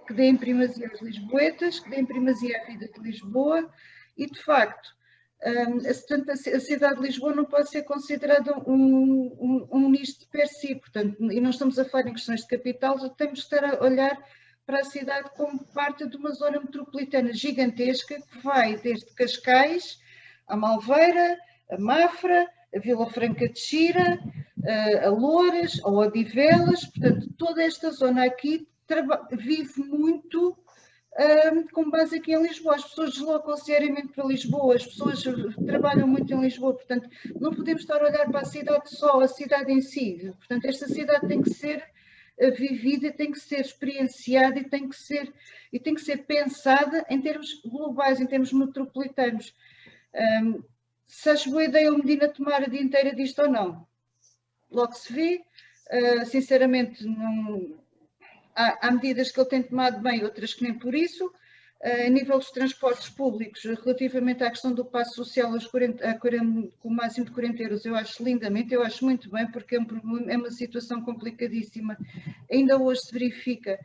que deem primazia aos lisboetas, que deem primazia à vida de Lisboa e, de facto, a cidade de Lisboa não pode ser considerada um nicho de per si, portanto, e não estamos a falar em questões de capital, já temos que estar a olhar para a cidade como parte de uma zona metropolitana gigantesca que vai desde Cascais, a Malveira, a Mafra, a Vila Franca de Xira, a Loures, a Odivelas, portanto, toda esta zona aqui vive muito com base aqui em Lisboa. As pessoas deslocam-se diariamente para Lisboa, as pessoas trabalham muito em Lisboa, portanto, não podemos estar a olhar para a cidade só, a cidade em si. Portanto, esta cidade tem que ser vivida, tem que ser experienciada e tem que ser pensada em termos globais, em termos metropolitanos. Se acho boa ideia o Medina tomar a dianteira disto ou não, logo se vê. Sinceramente, não, há medidas que ele tem tomado bem, outras que nem por isso. A nível dos transportes públicos, relativamente à questão do passo social com o máximo de 40 euros, eu acho lindamente, eu acho muito bem, porque é uma situação complicadíssima. Ainda hoje se verifica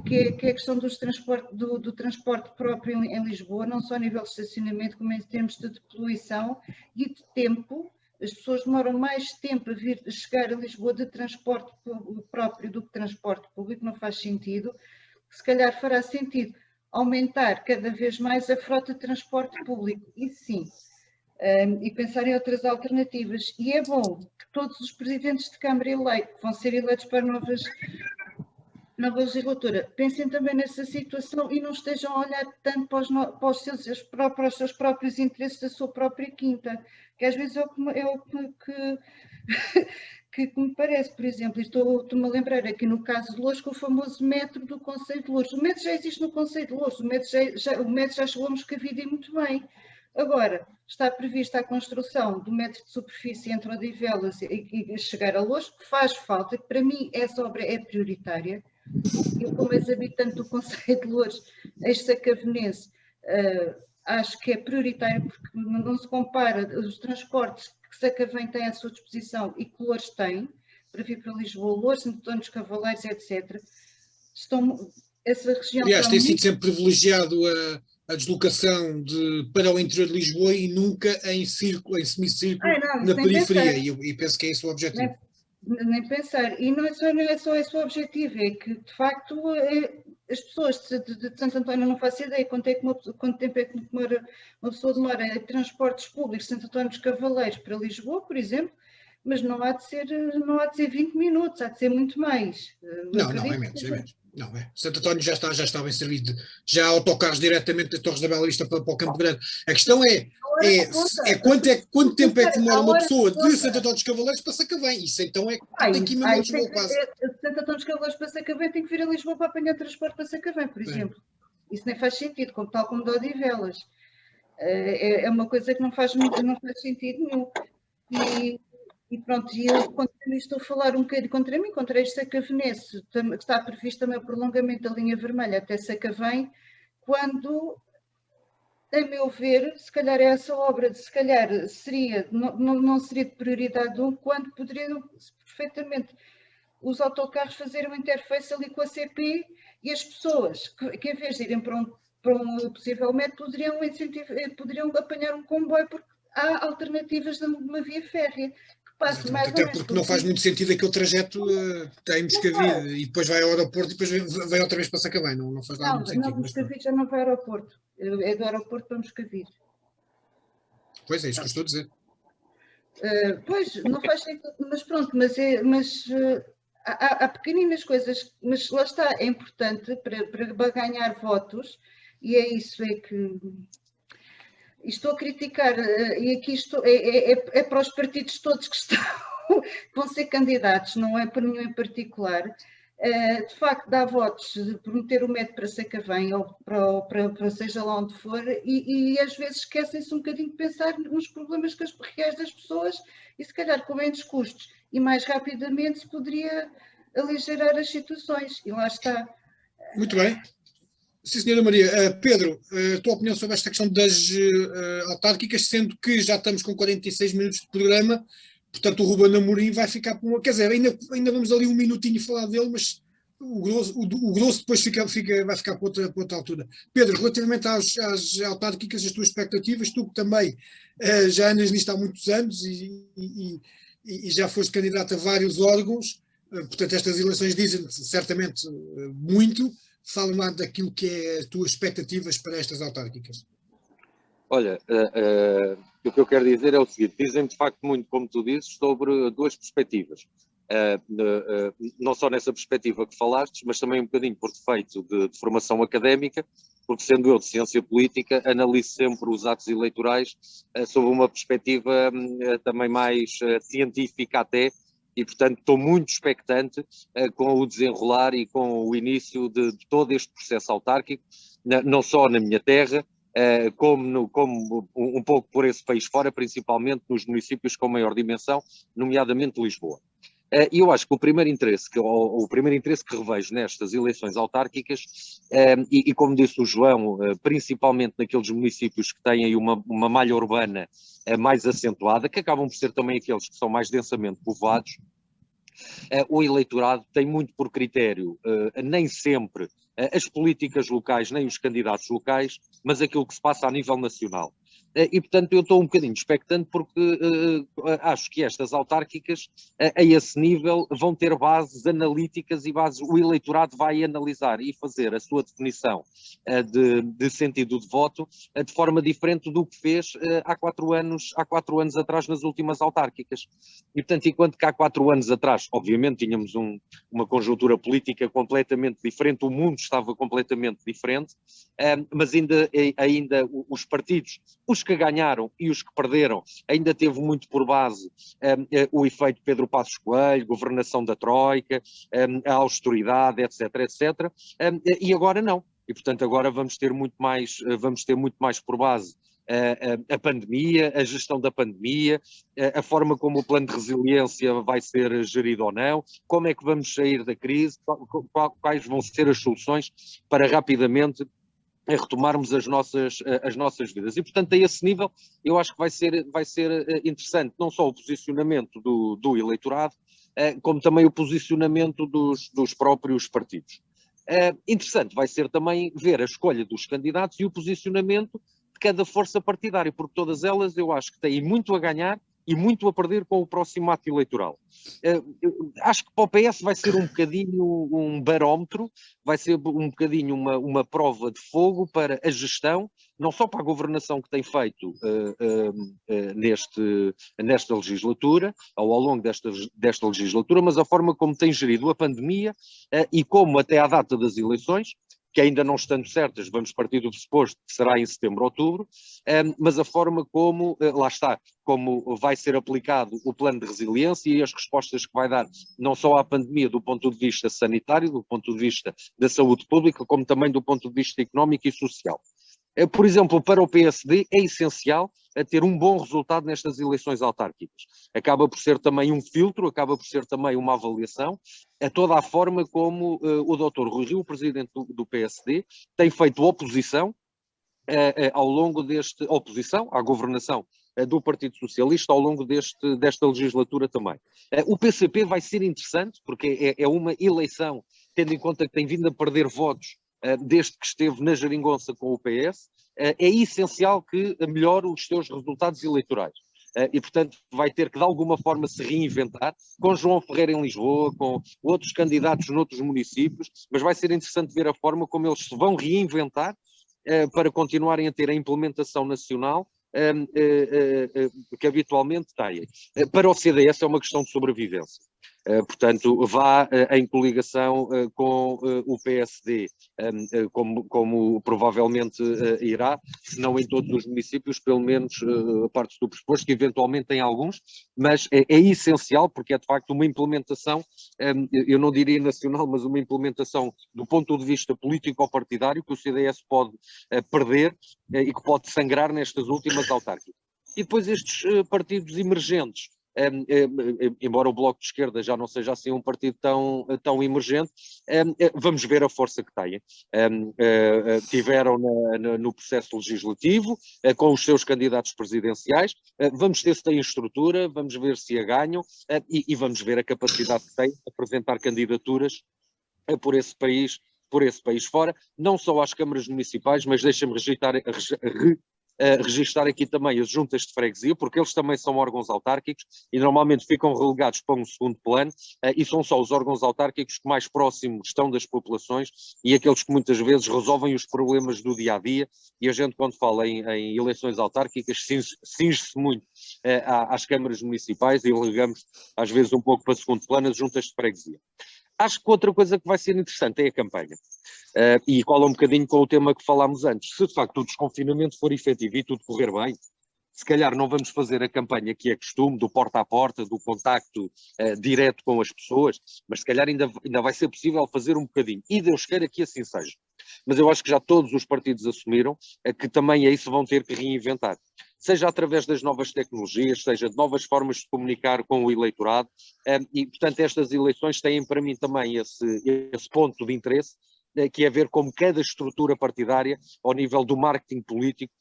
que é a questão do transporte próprio em Lisboa, não só a nível de estacionamento, como em termos de poluição e de tempo. As pessoas demoram mais tempo a chegar a Lisboa de transporte próprio do que transporte público, não faz sentido. Se calhar fará sentido aumentar cada vez mais a frota de transporte público, isso sim, e pensar em outras alternativas. E é bom que todos os presidentes de Câmara eleitos, que vão ser eleitos para nova legislatura, pensem também nessa situação e não estejam a olhar tanto para os seus próprios interesses da sua própria quinta, que às vezes é o que me parece. Por exemplo, estou-me a lembrar aqui no caso de Loures, que o famoso metro do Concelho de Loures. O metro já existe no Concelho de Loures, o metro já chegou a Moscavide e muito bem. Agora, está prevista a construção do metro de superfície entre Odivelas e chegar a Loures, que faz falta, que para mim essa obra é prioritária. Eu, como ex-habitante do Concelho de Loures, ex-sacavenense, acho que é prioritário, porque não se compara os transportes que Sacavém tem à sua disposição e que Loures tem, para vir para Lisboa, Loures, Santo Antônio dos Cavaleiros, etc. Essa região... Aliás, tem sido sempre privilegiado a deslocação para o interior de Lisboa e nunca em semicírculo na periferia, e penso que é esse o objetivo. Nem pensar. E não é só esse o objetivo, é que, de facto, as pessoas de Santo António, não faço ideia quanto tempo é que uma pessoa demora em transportes públicos de Santo António dos Cavaleiros para Lisboa, por exemplo, mas não há de ser 20 minutos, há de ser muito mais. Não, é menos. Não, Santo António já está bem servido. Já há autocarros diretamente das Torres da Bela Vista para o Campo Grande. A questão é quanto tempo é que demora uma pessoa de Santo António dos Cavaleiros para Sacavém? Isso então tem que ir mesmo a Lisboa quase. Santo António dos Cavaleiros para Sacavém tem que vir a Lisboa para apanhar transporte para Sacavém, por exemplo. Isso nem faz sentido, tal como de Odivelas. É uma coisa que não faz sentido nenhum. E pronto, eu estou a falar um bocadinho contra este sacavenense, que está previsto também o prolongamento da linha vermelha até Sacavém, quando a meu ver, se calhar essa obra, se calhar não seria de prioridade 1, quando poderiam perfeitamente os autocarros fazerem uma interface ali com a CP e as pessoas que em vez de irem para um possivelmente poderiam apanhar um comboio, porque há alternativas de uma via férrea que passe mais ou Até menos porque não faz muito sentido aquele trajeto em Moscavide e depois vai ao aeroporto e depois vem outra vez para Sacavém, não faz lá muito sentido. Não, Moscavide já não vai ao aeroporto, é do aeroporto para Moscavide. Pois é, isso que eu estou a dizer. Pois, não faz sentido, mas pronto, há pequeninas coisas, mas lá está, é importante para ganhar votos, e é isso que estou a criticar, e aqui é para os partidos todos que vão ser candidatos, não é para nenhum em particular. De facto, dá votos por meter o método para Sacavém ou para seja lá onde for, e às vezes esquecem-se um bocadinho de pensar nos problemas reais das pessoas, e se calhar com menos custos e mais rapidamente se poderia aligerar as situações, e lá está. Muito bem. Sim, senhora Maria. Pedro, a tua opinião sobre esta questão das autárquicas, sendo que já estamos com 46 minutos de programa, portanto o Ruben Amorim vai ficar por quer dizer, ainda vamos ali um minutinho falar dele, mas o grosso depois vai ficar para outra altura. Pedro, relativamente às autárquicas, as tuas expectativas, tu que também já andas nisto há muitos anos e já foste candidato a vários órgãos, portanto estas eleições dizem-te certamente muito. Fala lá daquilo que é as tuas expectativas para estas autárquicas. Olha, o que eu quero dizer é o seguinte, dizem de facto muito, como tu dizes, sobre duas perspectivas. Não só nessa perspectiva que falaste, mas também um bocadinho por defeito de formação académica, porque sendo eu de ciência política, analiso sempre os atos eleitorais sob uma perspectiva também mais científica até, e, portanto, estou muito expectante com o desenrolar e com o início de todo este processo autárquico, não só na minha terra, como um pouco por esse país fora, principalmente nos municípios com maior dimensão, nomeadamente Lisboa. E eu acho que o primeiro interesse que revejo nestas eleições autárquicas, e como disse o João, principalmente naqueles municípios que têm aí uma malha urbana mais acentuada, que acabam por ser também aqueles que são mais densamente povoados, o eleitorado tem muito por critério, nem sempre as políticas locais, nem os candidatos locais, mas aquilo que se passa a nível nacional. E, portanto, eu estou um bocadinho expectante porque acho que estas autárquicas, a esse nível, vão ter bases analíticas e o eleitorado vai analisar e fazer a sua definição de sentido de voto de forma diferente do que fez há 4 anos atrás nas últimas autárquicas. E, portanto, enquanto que há 4 anos atrás, obviamente, tínhamos uma conjuntura política completamente diferente, o mundo estava completamente diferente, mas ainda os partidos, os que ganharam e os que perderam, ainda teve muito por base o efeito Pedro Passos Coelho, governação da Troika, a austeridade, etc, etc, e agora não. E, portanto, agora vamos ter muito mais por base a pandemia, a gestão da pandemia, a forma como o plano de resiliência vai ser gerido ou não, como é que vamos sair da crise, quais vão ser as soluções para rapidamente retomarmos as nossas vidas. E, portanto, a esse nível, eu acho que vai ser interessante não só o posicionamento do eleitorado, como também o posicionamento dos próprios partidos. Interessante vai ser também ver a escolha dos candidatos e o posicionamento de cada força partidária, porque todas elas eu acho que têm muito a ganhar e muito a perder com o próximo ato eleitoral. Acho que para o PS vai ser um bocadinho um barómetro, vai ser um bocadinho uma prova de fogo para a gestão, não só para a governação que tem feito nesta legislatura, ou ao longo desta legislatura, mas a forma como tem gerido a pandemia e como até à data das eleições, que ainda não estando certas, vamos partir do pressuposto que será em setembro, outubro, mas a forma como, lá está, como vai ser aplicado o plano de resiliência e as respostas que vai dar, não só à pandemia do ponto de vista sanitário, do ponto de vista da saúde pública, como também do ponto de vista económico e social. Por exemplo, para o PSD é essencial ter um bom resultado nestas eleições autárquicas. Acaba por ser também um filtro, acaba por ser também uma avaliação a toda a forma como o Dr. Rui Rio, o presidente do PSD, tem feito oposição ao longo deste, oposição à governação do Partido Socialista ao longo desta legislatura também. O PCP vai ser interessante, porque é uma eleição, tendo em conta que tem vindo a perder votos desde que esteve na geringonça com o PS, é essencial que melhore os seus resultados eleitorais. E, portanto, vai ter que, de alguma forma, se reinventar, com João Ferreira em Lisboa, com outros candidatos noutros municípios, mas vai ser interessante ver a forma como eles se vão reinventar para continuarem a ter a implementação nacional que habitualmente têm. Para o CDS é uma questão de sobrevivência. Portanto, vá em coligação com o PSD, como provavelmente irá, se não em todos os municípios, pelo menos a parte do pressuposto, que eventualmente em alguns, mas é essencial, porque é de facto uma implementação, eu não diria nacional, mas uma implementação do ponto de vista político-partidário que o CDS pode perder e que pode sangrar nestas últimas autárquicas. E depois estes partidos emergentes, embora o Bloco de Esquerda já não seja assim um partido tão emergente, vamos ver a força que têm. Tiveram no processo legislativo, com os seus candidatos presidenciais, vamos ver se têm estrutura, vamos ver se a ganham e vamos ver a capacidade que têm de apresentar candidaturas por esse país fora, não só às câmaras municipais, mas deixem-me registar aqui também as juntas de freguesia, porque eles também são órgãos autárquicos e normalmente ficam relegados para um segundo plano e são só os órgãos autárquicos que mais próximos estão das populações e aqueles que muitas vezes resolvem os problemas do dia-a-dia, e a gente quando fala em eleições autárquicas cinge-se muito às câmaras municipais e relegamos às vezes um pouco para segundo plano as juntas de freguesia. Acho que outra coisa que vai ser interessante é a campanha. E cola um bocadinho com o tema que falámos antes. Se de facto o desconfinamento for efetivo e tudo correr bem, se calhar não vamos fazer a campanha que é costume, do porta a porta, do contacto direto com as pessoas, mas se calhar ainda vai ser possível fazer um bocadinho. E Deus queira que assim seja. Mas eu acho que já todos os partidos assumiram que também é isso vão ter que reinventar. Seja através das novas tecnologias, seja de novas formas de comunicar com o eleitorado, e portanto estas eleições têm para mim também esse ponto de interesse, que é ver como cada estrutura partidária, ao nível do marketing político,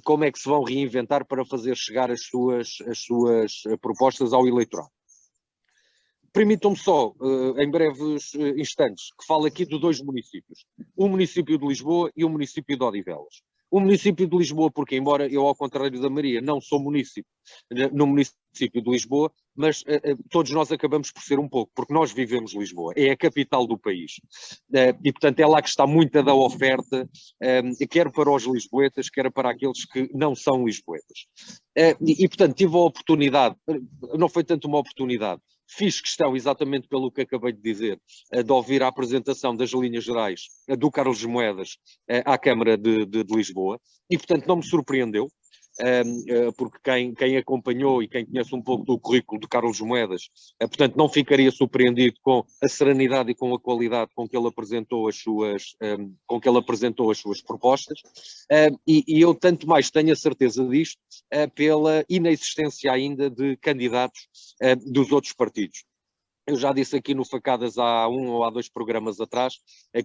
como é que se vão reinventar para fazer chegar as suas propostas ao eleitorado. Permitam-me só, em breves instantes, que fale aqui de dois municípios, o município de Lisboa e o município de Odivelas. O município de Lisboa, porque embora eu, ao contrário da Maria, não sou município no município de Lisboa, mas todos nós acabamos por ser um pouco, porque nós vivemos Lisboa, é a capital do país. E, portanto, é lá que está muita da oferta, quer para os lisboetas, quer para aqueles que não são lisboetas. E, portanto, tive a oportunidade, não foi tanto uma oportunidade, fiz questão, exatamente pelo que acabei de dizer, de ouvir a apresentação das linhas gerais do Carlos Moedas à Câmara de Lisboa, e portanto não me surpreendeu, porque quem acompanhou e quem conhece um pouco do currículo de Carlos Moedas, portanto não ficaria surpreendido com a serenidade e com a qualidade com que ele apresentou as suas propostas, e eu tanto mais tenho a certeza disto pela inexistência ainda de candidatos dos outros partidos. Eu já disse aqui no Facadas há um ou há dois programas atrás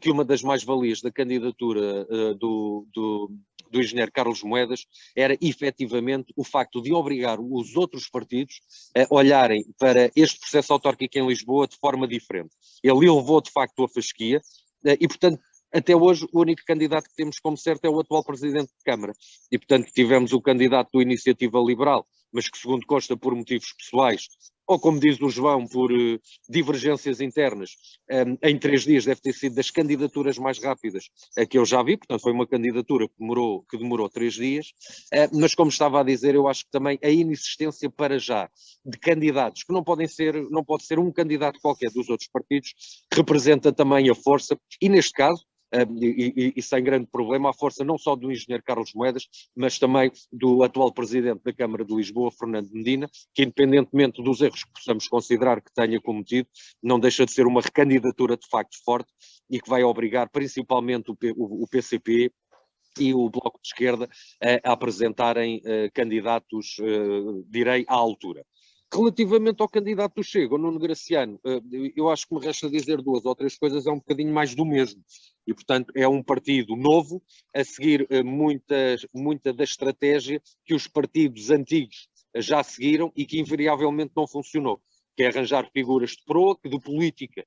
que uma das mais-valias da candidatura do engenheiro Carlos Moedas era efetivamente o facto de obrigar os outros partidos a olharem para este processo autárquico em Lisboa de forma diferente. Ele elevou de facto a fasquia e, portanto, até hoje o único candidato que temos como certo é o atual Presidente de Câmara. E, portanto, tivemos o candidato do Iniciativa Liberal, mas que, segundo consta, por motivos pessoais, ou como diz o João, por divergências internas, em 3 dias deve ter sido das candidaturas mais rápidas que eu já vi, portanto foi uma candidatura que demorou 3 dias, mas como estava a dizer, eu acho que também a inexistência para já de candidatos, que não pode ser um candidato qualquer dos outros partidos, representa também a força, e neste caso, e sem grande problema, a força não só do engenheiro Carlos Moedas, mas também do atual Presidente da Câmara de Lisboa, Fernando Medina, que independentemente dos erros que possamos considerar que tenha cometido, não deixa de ser uma recandidatura de facto forte e que vai obrigar principalmente o PCP e o Bloco de Esquerda a apresentarem candidatos, direi, à altura. Relativamente ao candidato do Chega, o Nuno Graciano, eu acho que me resta dizer 2 ou 3 coisas, é um bocadinho mais do mesmo. E, portanto, é um partido novo a seguir muita da estratégia que os partidos antigos já seguiram e que invariavelmente não funcionou, que é arranjar figuras de proa, que de política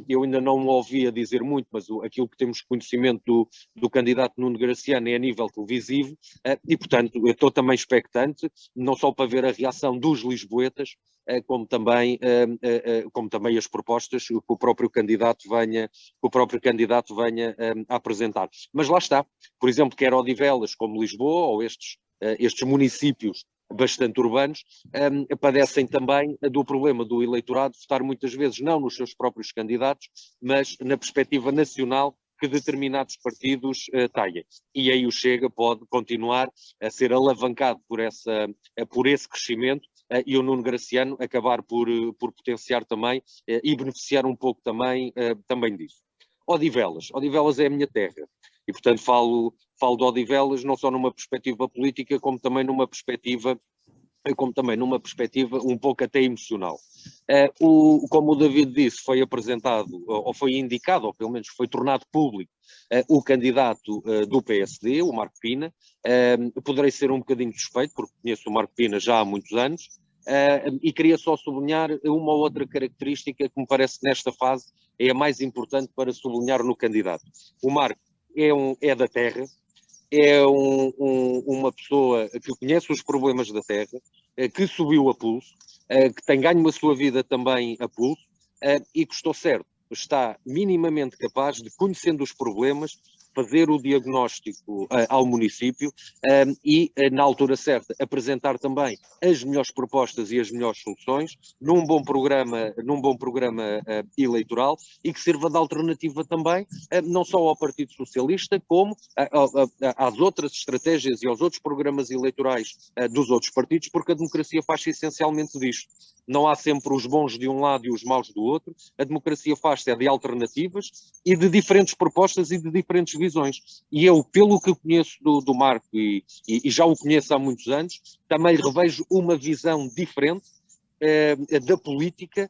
eu ainda não me ouvia dizer muito, mas aquilo que temos conhecimento do candidato Nuno Graciano é a nível televisivo, e portanto eu estou também expectante, não só para ver a reação dos lisboetas, como também as propostas que o próprio candidato venha a apresentar. Mas lá está, por exemplo, quer Odivelas como Lisboa, ou estes municípios bastante urbanos, padecem também do problema do eleitorado votar muitas vezes não nos seus próprios candidatos, mas na perspectiva nacional que determinados partidos têm. E aí o Chega pode continuar a ser alavancado por esse crescimento e o Nuno Graciano acabar por potenciar também e beneficiar um pouco também disso. Odivelas é a minha terra. E, portanto, falo de Odivelas não só numa perspectiva política, como também numa perspectiva um pouco até emocional. Como o David disse, foi apresentado, ou foi indicado, ou pelo menos foi tornado público, o candidato do PSD, o Marco Pina. Poderei ser um bocadinho suspeito, porque conheço o Marco Pina já há muitos anos, e queria só sublinhar uma ou outra característica que me parece que nesta fase é a mais importante para sublinhar no candidato. O Marco é da terra, é uma pessoa que conhece os problemas da terra, que subiu a pulso, que tem ganho a sua vida também a pulso, e que está minimamente capaz de, conhecendo os problemas, fazer o diagnóstico ao município e, na altura certa, apresentar também as melhores propostas e as melhores soluções num bom programa eleitoral e que sirva de alternativa também, não só ao Partido Socialista, como às outras estratégias e aos outros programas eleitorais dos outros partidos, porque a democracia faz-se essencialmente disto. Não há sempre os bons de um lado e os maus do outro. A democracia faz-se de alternativas e de diferentes propostas e de diferentes visões. E eu, pelo que conheço do Marco e já o conheço há muitos anos, também lhe revejo uma visão diferente da política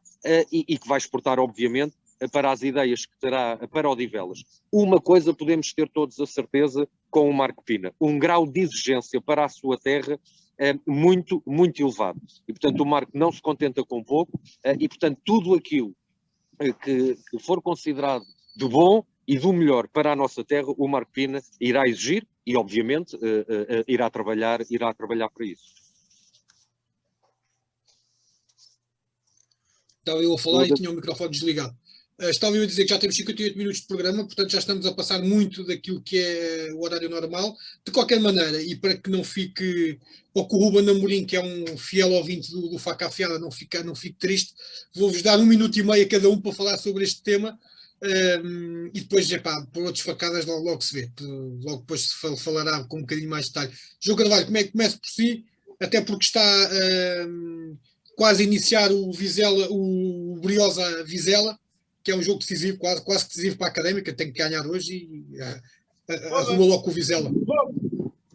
e que vai exportar, obviamente, para as ideias que terá para Odivelas. Uma coisa podemos ter todos a certeza com o Marco Pina: um grau de exigência para a sua terra muito, muito elevado. E, portanto, o Marco não se contenta com pouco e, portanto, tudo aquilo que for considerado de bom e do melhor para a nossa terra, o Marco Pina irá exigir e, obviamente, irá trabalhar para isso. Estava eu a falar e tinha o microfone desligado. Estava eu a dizer que já temos 58 minutos de programa, portanto já estamos a passar muito daquilo que é o horário normal. De qualquer maneira, e para que não fique, ou que o Ruben Amorim, que é um fiel ouvinte do Faca Afiada, não fique triste, vou-vos dar 1 minuto e meio a cada um para falar sobre este tema, e depois, por outras facadas logo se vê. Logo depois se falará com um bocadinho mais de detalhe. João Carvalho, começa por si, até porque está quase a iniciar o Briosa Vizela, que é um jogo decisivo, quase decisivo para a Académica, tem que ganhar hoje e arruma logo com o Vizela.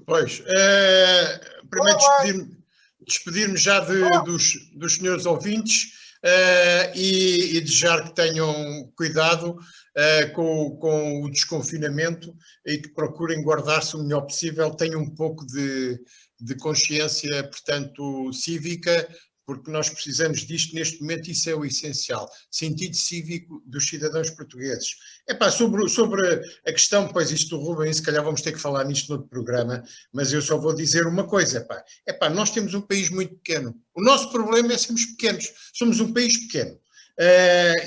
Pois, primeiro despedir-me já dos senhores ouvintes e desejar que tenham cuidado com o desconfinamento e que procurem guardar-se o melhor possível, tenham um pouco de consciência, portanto, cívica, porque nós precisamos disto neste momento, isso é o essencial. Sentido cívico dos cidadãos portugueses. Sobre a questão, pois isto do Ruben, se calhar vamos ter que falar nisto noutro programa, mas eu só vou dizer uma coisa, nós temos um país muito pequeno. O nosso problema é sermos pequenos. Somos um país pequeno.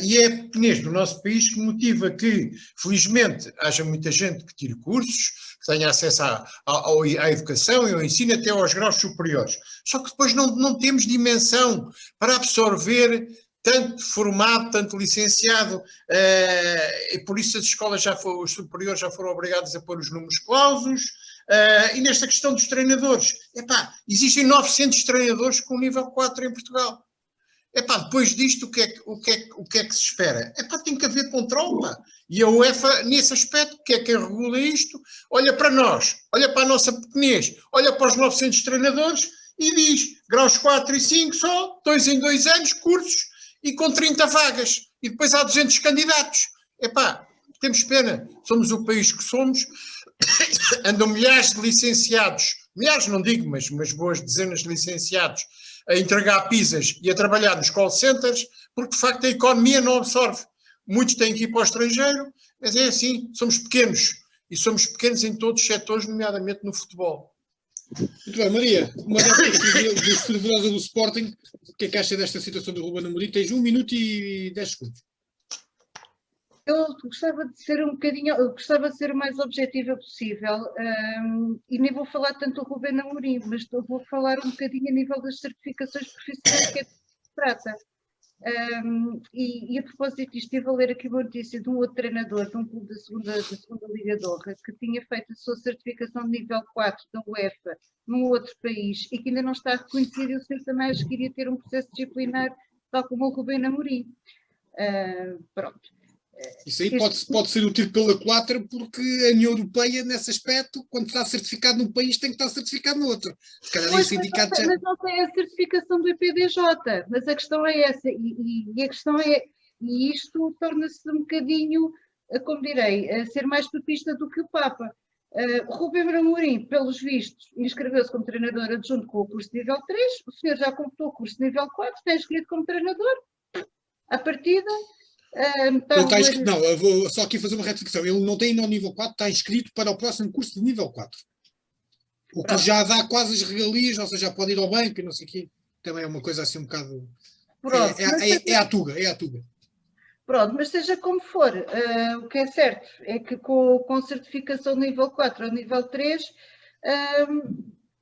E é a pequenez do nosso país que motiva que, felizmente, haja muita gente que tire cursos, que tenha acesso à educação e ao ensino até aos graus superiores. Só que depois não temos dimensão para absorver tanto formado, tanto licenciado, e por isso as escolas os superiores já foram obrigados a pôr os números clausos. E nesta questão dos treinadores, existem 900 treinadores com nível 4 em Portugal. Depois disto, o que é que se espera? Tem que haver controle, E a UEFA, nesse aspecto, que é quem regula isto, olha para nós, olha para a nossa pequenez, olha para os 900 treinadores e diz, graus 4 e 5 só, 2 em 2 anos, cursos, e com 30 vagas. E depois há 200 candidatos. temos pena, somos o país que somos, andam milhares de licenciados, milhares não digo, mas umas boas dezenas de licenciados a entregar pizzas e a trabalhar nos call centers, porque de facto a economia não absorve. Muitos têm que ir para o estrangeiro, mas é assim, somos pequenos, e somos pequenos em todos os setores, nomeadamente no futebol. Muito bem, Maria, uma das fervorosa do Sporting, o que é que acha desta situação do Ruben Amorim? Tens 1 minuto e 10 segundos. Eu gostava de ser eu gostava de ser o mais objetiva possível, e nem vou falar tanto do Ruben Amorim, mas vou falar um bocadinho a nível das certificações profissionais, que é de que se trata. E a propósito disto, estive a ler aqui uma notícia de um outro treinador de um clube da segunda Liga de Honra que tinha feito a sua certificação de nível 4 da UEFA num outro país e que ainda não está reconhecido, e o senhor também acho que iria ter um processo disciplinar, tal como o Ruben Amorim. Pronto. Isso aí pode ser útil pela culatra, porque a União Europeia, nesse aspecto, quando está certificado num país, tem que estar certificado no outro. Se calhar Pois, esse sindicato mas não tem a certificação do IPDJ, mas a questão é essa, e a questão é, e isto torna-se um bocadinho, como direi, a ser mais papista do que o Papa. O Ruben Amorim, pelos vistos, inscreveu-se como treinador adjunto com o curso de nível 3, o senhor já completou o curso de nível 4, está inscrito como treinador, à partida. Não, eu vou só aqui fazer uma retificação. Ele não tem ainda o nível 4, está inscrito para o próximo curso de nível 4. O que já dá quase as regalias, ou seja, já pode ir ao banco e não sei o quê. Também é uma coisa assim um bocado... Pronto, é a tuga. Pronto, mas seja como for, o que é certo é que com certificação de nível 4 ou nível 3,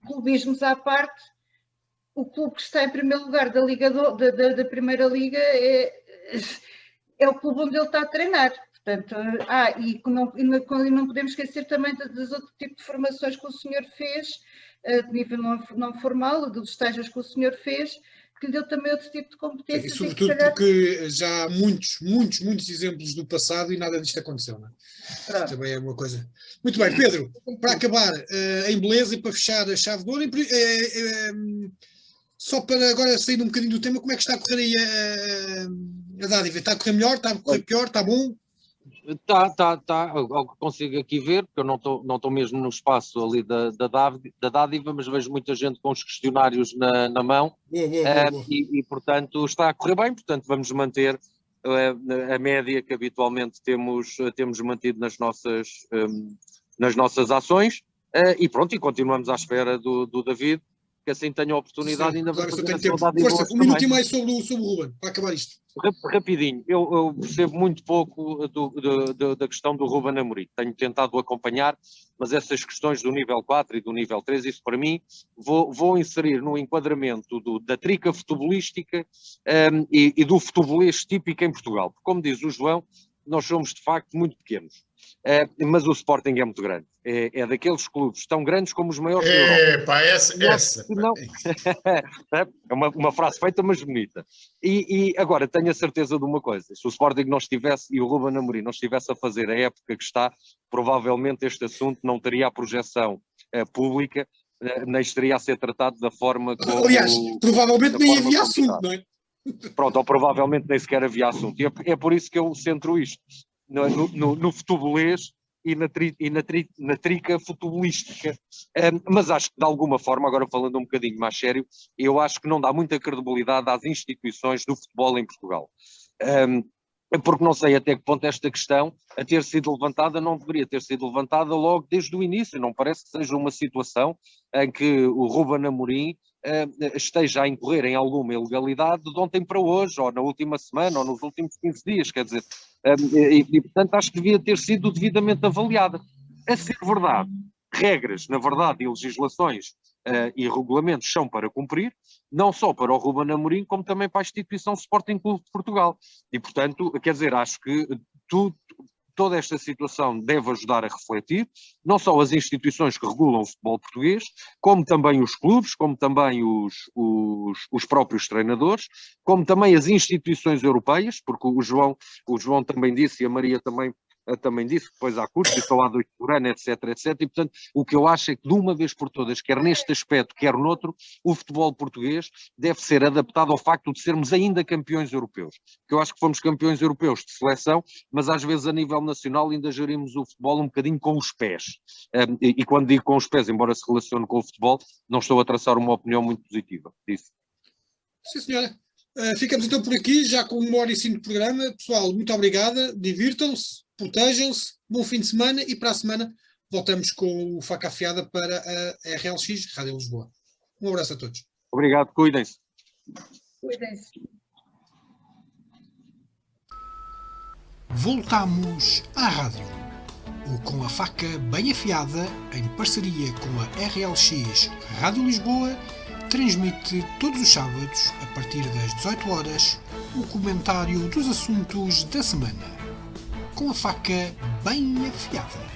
clubismos à parte, o clube que está em primeiro lugar da Primeira Liga é o clube onde ele está a treinar. Portanto, e não podemos esquecer também dos outros tipos de formações que o senhor fez, de nível não formal, dos estágios que o senhor fez, que lhe deu também outro tipo de competências. E sobretudo porque já há muitos exemplos do passado e nada disto aconteceu, não é? Também é uma coisa. Muito bem, Pedro, para acabar em beleza e para fechar a chave de ouro, só para agora sair um bocadinho do tema, como é que está a correr aí a dádiva? Está a correr melhor? Está a correr pior? Está bom? Está, ao que consigo aqui ver, porque eu não estou mesmo no espaço ali da dádiva, mas vejo muita gente com os questionários na mão. Boa. E, portanto, está a correr bem, portanto, vamos manter a média que habitualmente temos mantido nas nossas ações, e pronto, e continuamos à espera do David, que assim tenha a oportunidade. Sim, ainda claro, de fazer a tempo. saudade. Força, um minuto e mais sobre o Ruben, para acabar isto. Rapidinho, eu percebo muito pouco da questão do Ruben Amorim. Tenho tentado acompanhar, mas essas questões do nível 4 e do nível 3, isso para mim, vou inserir no enquadramento da trica futebolística e do futebolês típico em Portugal. Porque, como diz o João, nós somos de facto muito pequenos. Mas o Sporting é muito grande. É daqueles clubes tão grandes como os maiores da Europa. Essa. Não. É uma frase feita, mas bonita. E agora, tenho a certeza de uma coisa. Se o Sporting não estivesse, e o Ruben Amorim não estivesse a fazer a época que está, provavelmente este assunto não teria a projeção pública, nem estaria a ser tratado da forma como... Aliás, provavelmente nem havia assunto, não é? Pronto, ou provavelmente nem sequer havia assunto. E é por isso que eu centro isto no futebolês e na trica futebolística. Mas acho que de alguma forma, agora falando um bocadinho mais sério, eu acho que não dá muita credibilidade às instituições do futebol em Portugal. Porque não sei até que ponto esta questão, a ter sido levantada, não deveria ter sido levantada logo desde o início. Não parece que seja uma situação em que o Ruben Amorim esteja a incorrer em alguma ilegalidade de ontem para hoje, ou na última semana, ou nos últimos 15 dias, quer dizer, e portanto acho que devia ter sido devidamente avaliada. A ser verdade, regras, na verdade, e legislações e regulamentos são para cumprir, não só para o Ruben Amorim, como também para a instituição Sporting Clube de Portugal. E portanto, quer dizer, acho que toda esta situação deve ajudar a refletir, não só as instituições que regulam o futebol português, como também os clubes, como também os próprios treinadores, como também as instituições europeias, porque o João também disse, e a Maria também também disse, depois há custos, estão lá 2 por ano, etc, etc, e portanto o que eu acho é que de uma vez por todas, quer neste aspecto, quer noutro, o futebol português deve ser adaptado ao facto de sermos ainda campeões europeus, porque eu acho que fomos campeões europeus de seleção, mas às vezes a nível nacional ainda gerimos o futebol um bocadinho com os pés, e quando digo com os pés, embora se relacione com o futebol, não estou a traçar uma opinião muito positiva disso. Sim, senhora. Ficamos então por aqui, já com 1h05 de programa. Pessoal, muito obrigada, divirtam-se, protejam-se, bom fim de semana e para a semana voltamos com o Faca Afiada para a RLX, Rádio Lisboa. Um abraço a todos. Obrigado, cuidem-se. Cuidem-se. Voltamos à rádio. O Com a Faca Bem Afiada, em parceria com a RLX Rádio Lisboa, transmite todos os sábados, a partir das 18 horas, o comentário dos assuntos da semana. Com a faca bem afiada.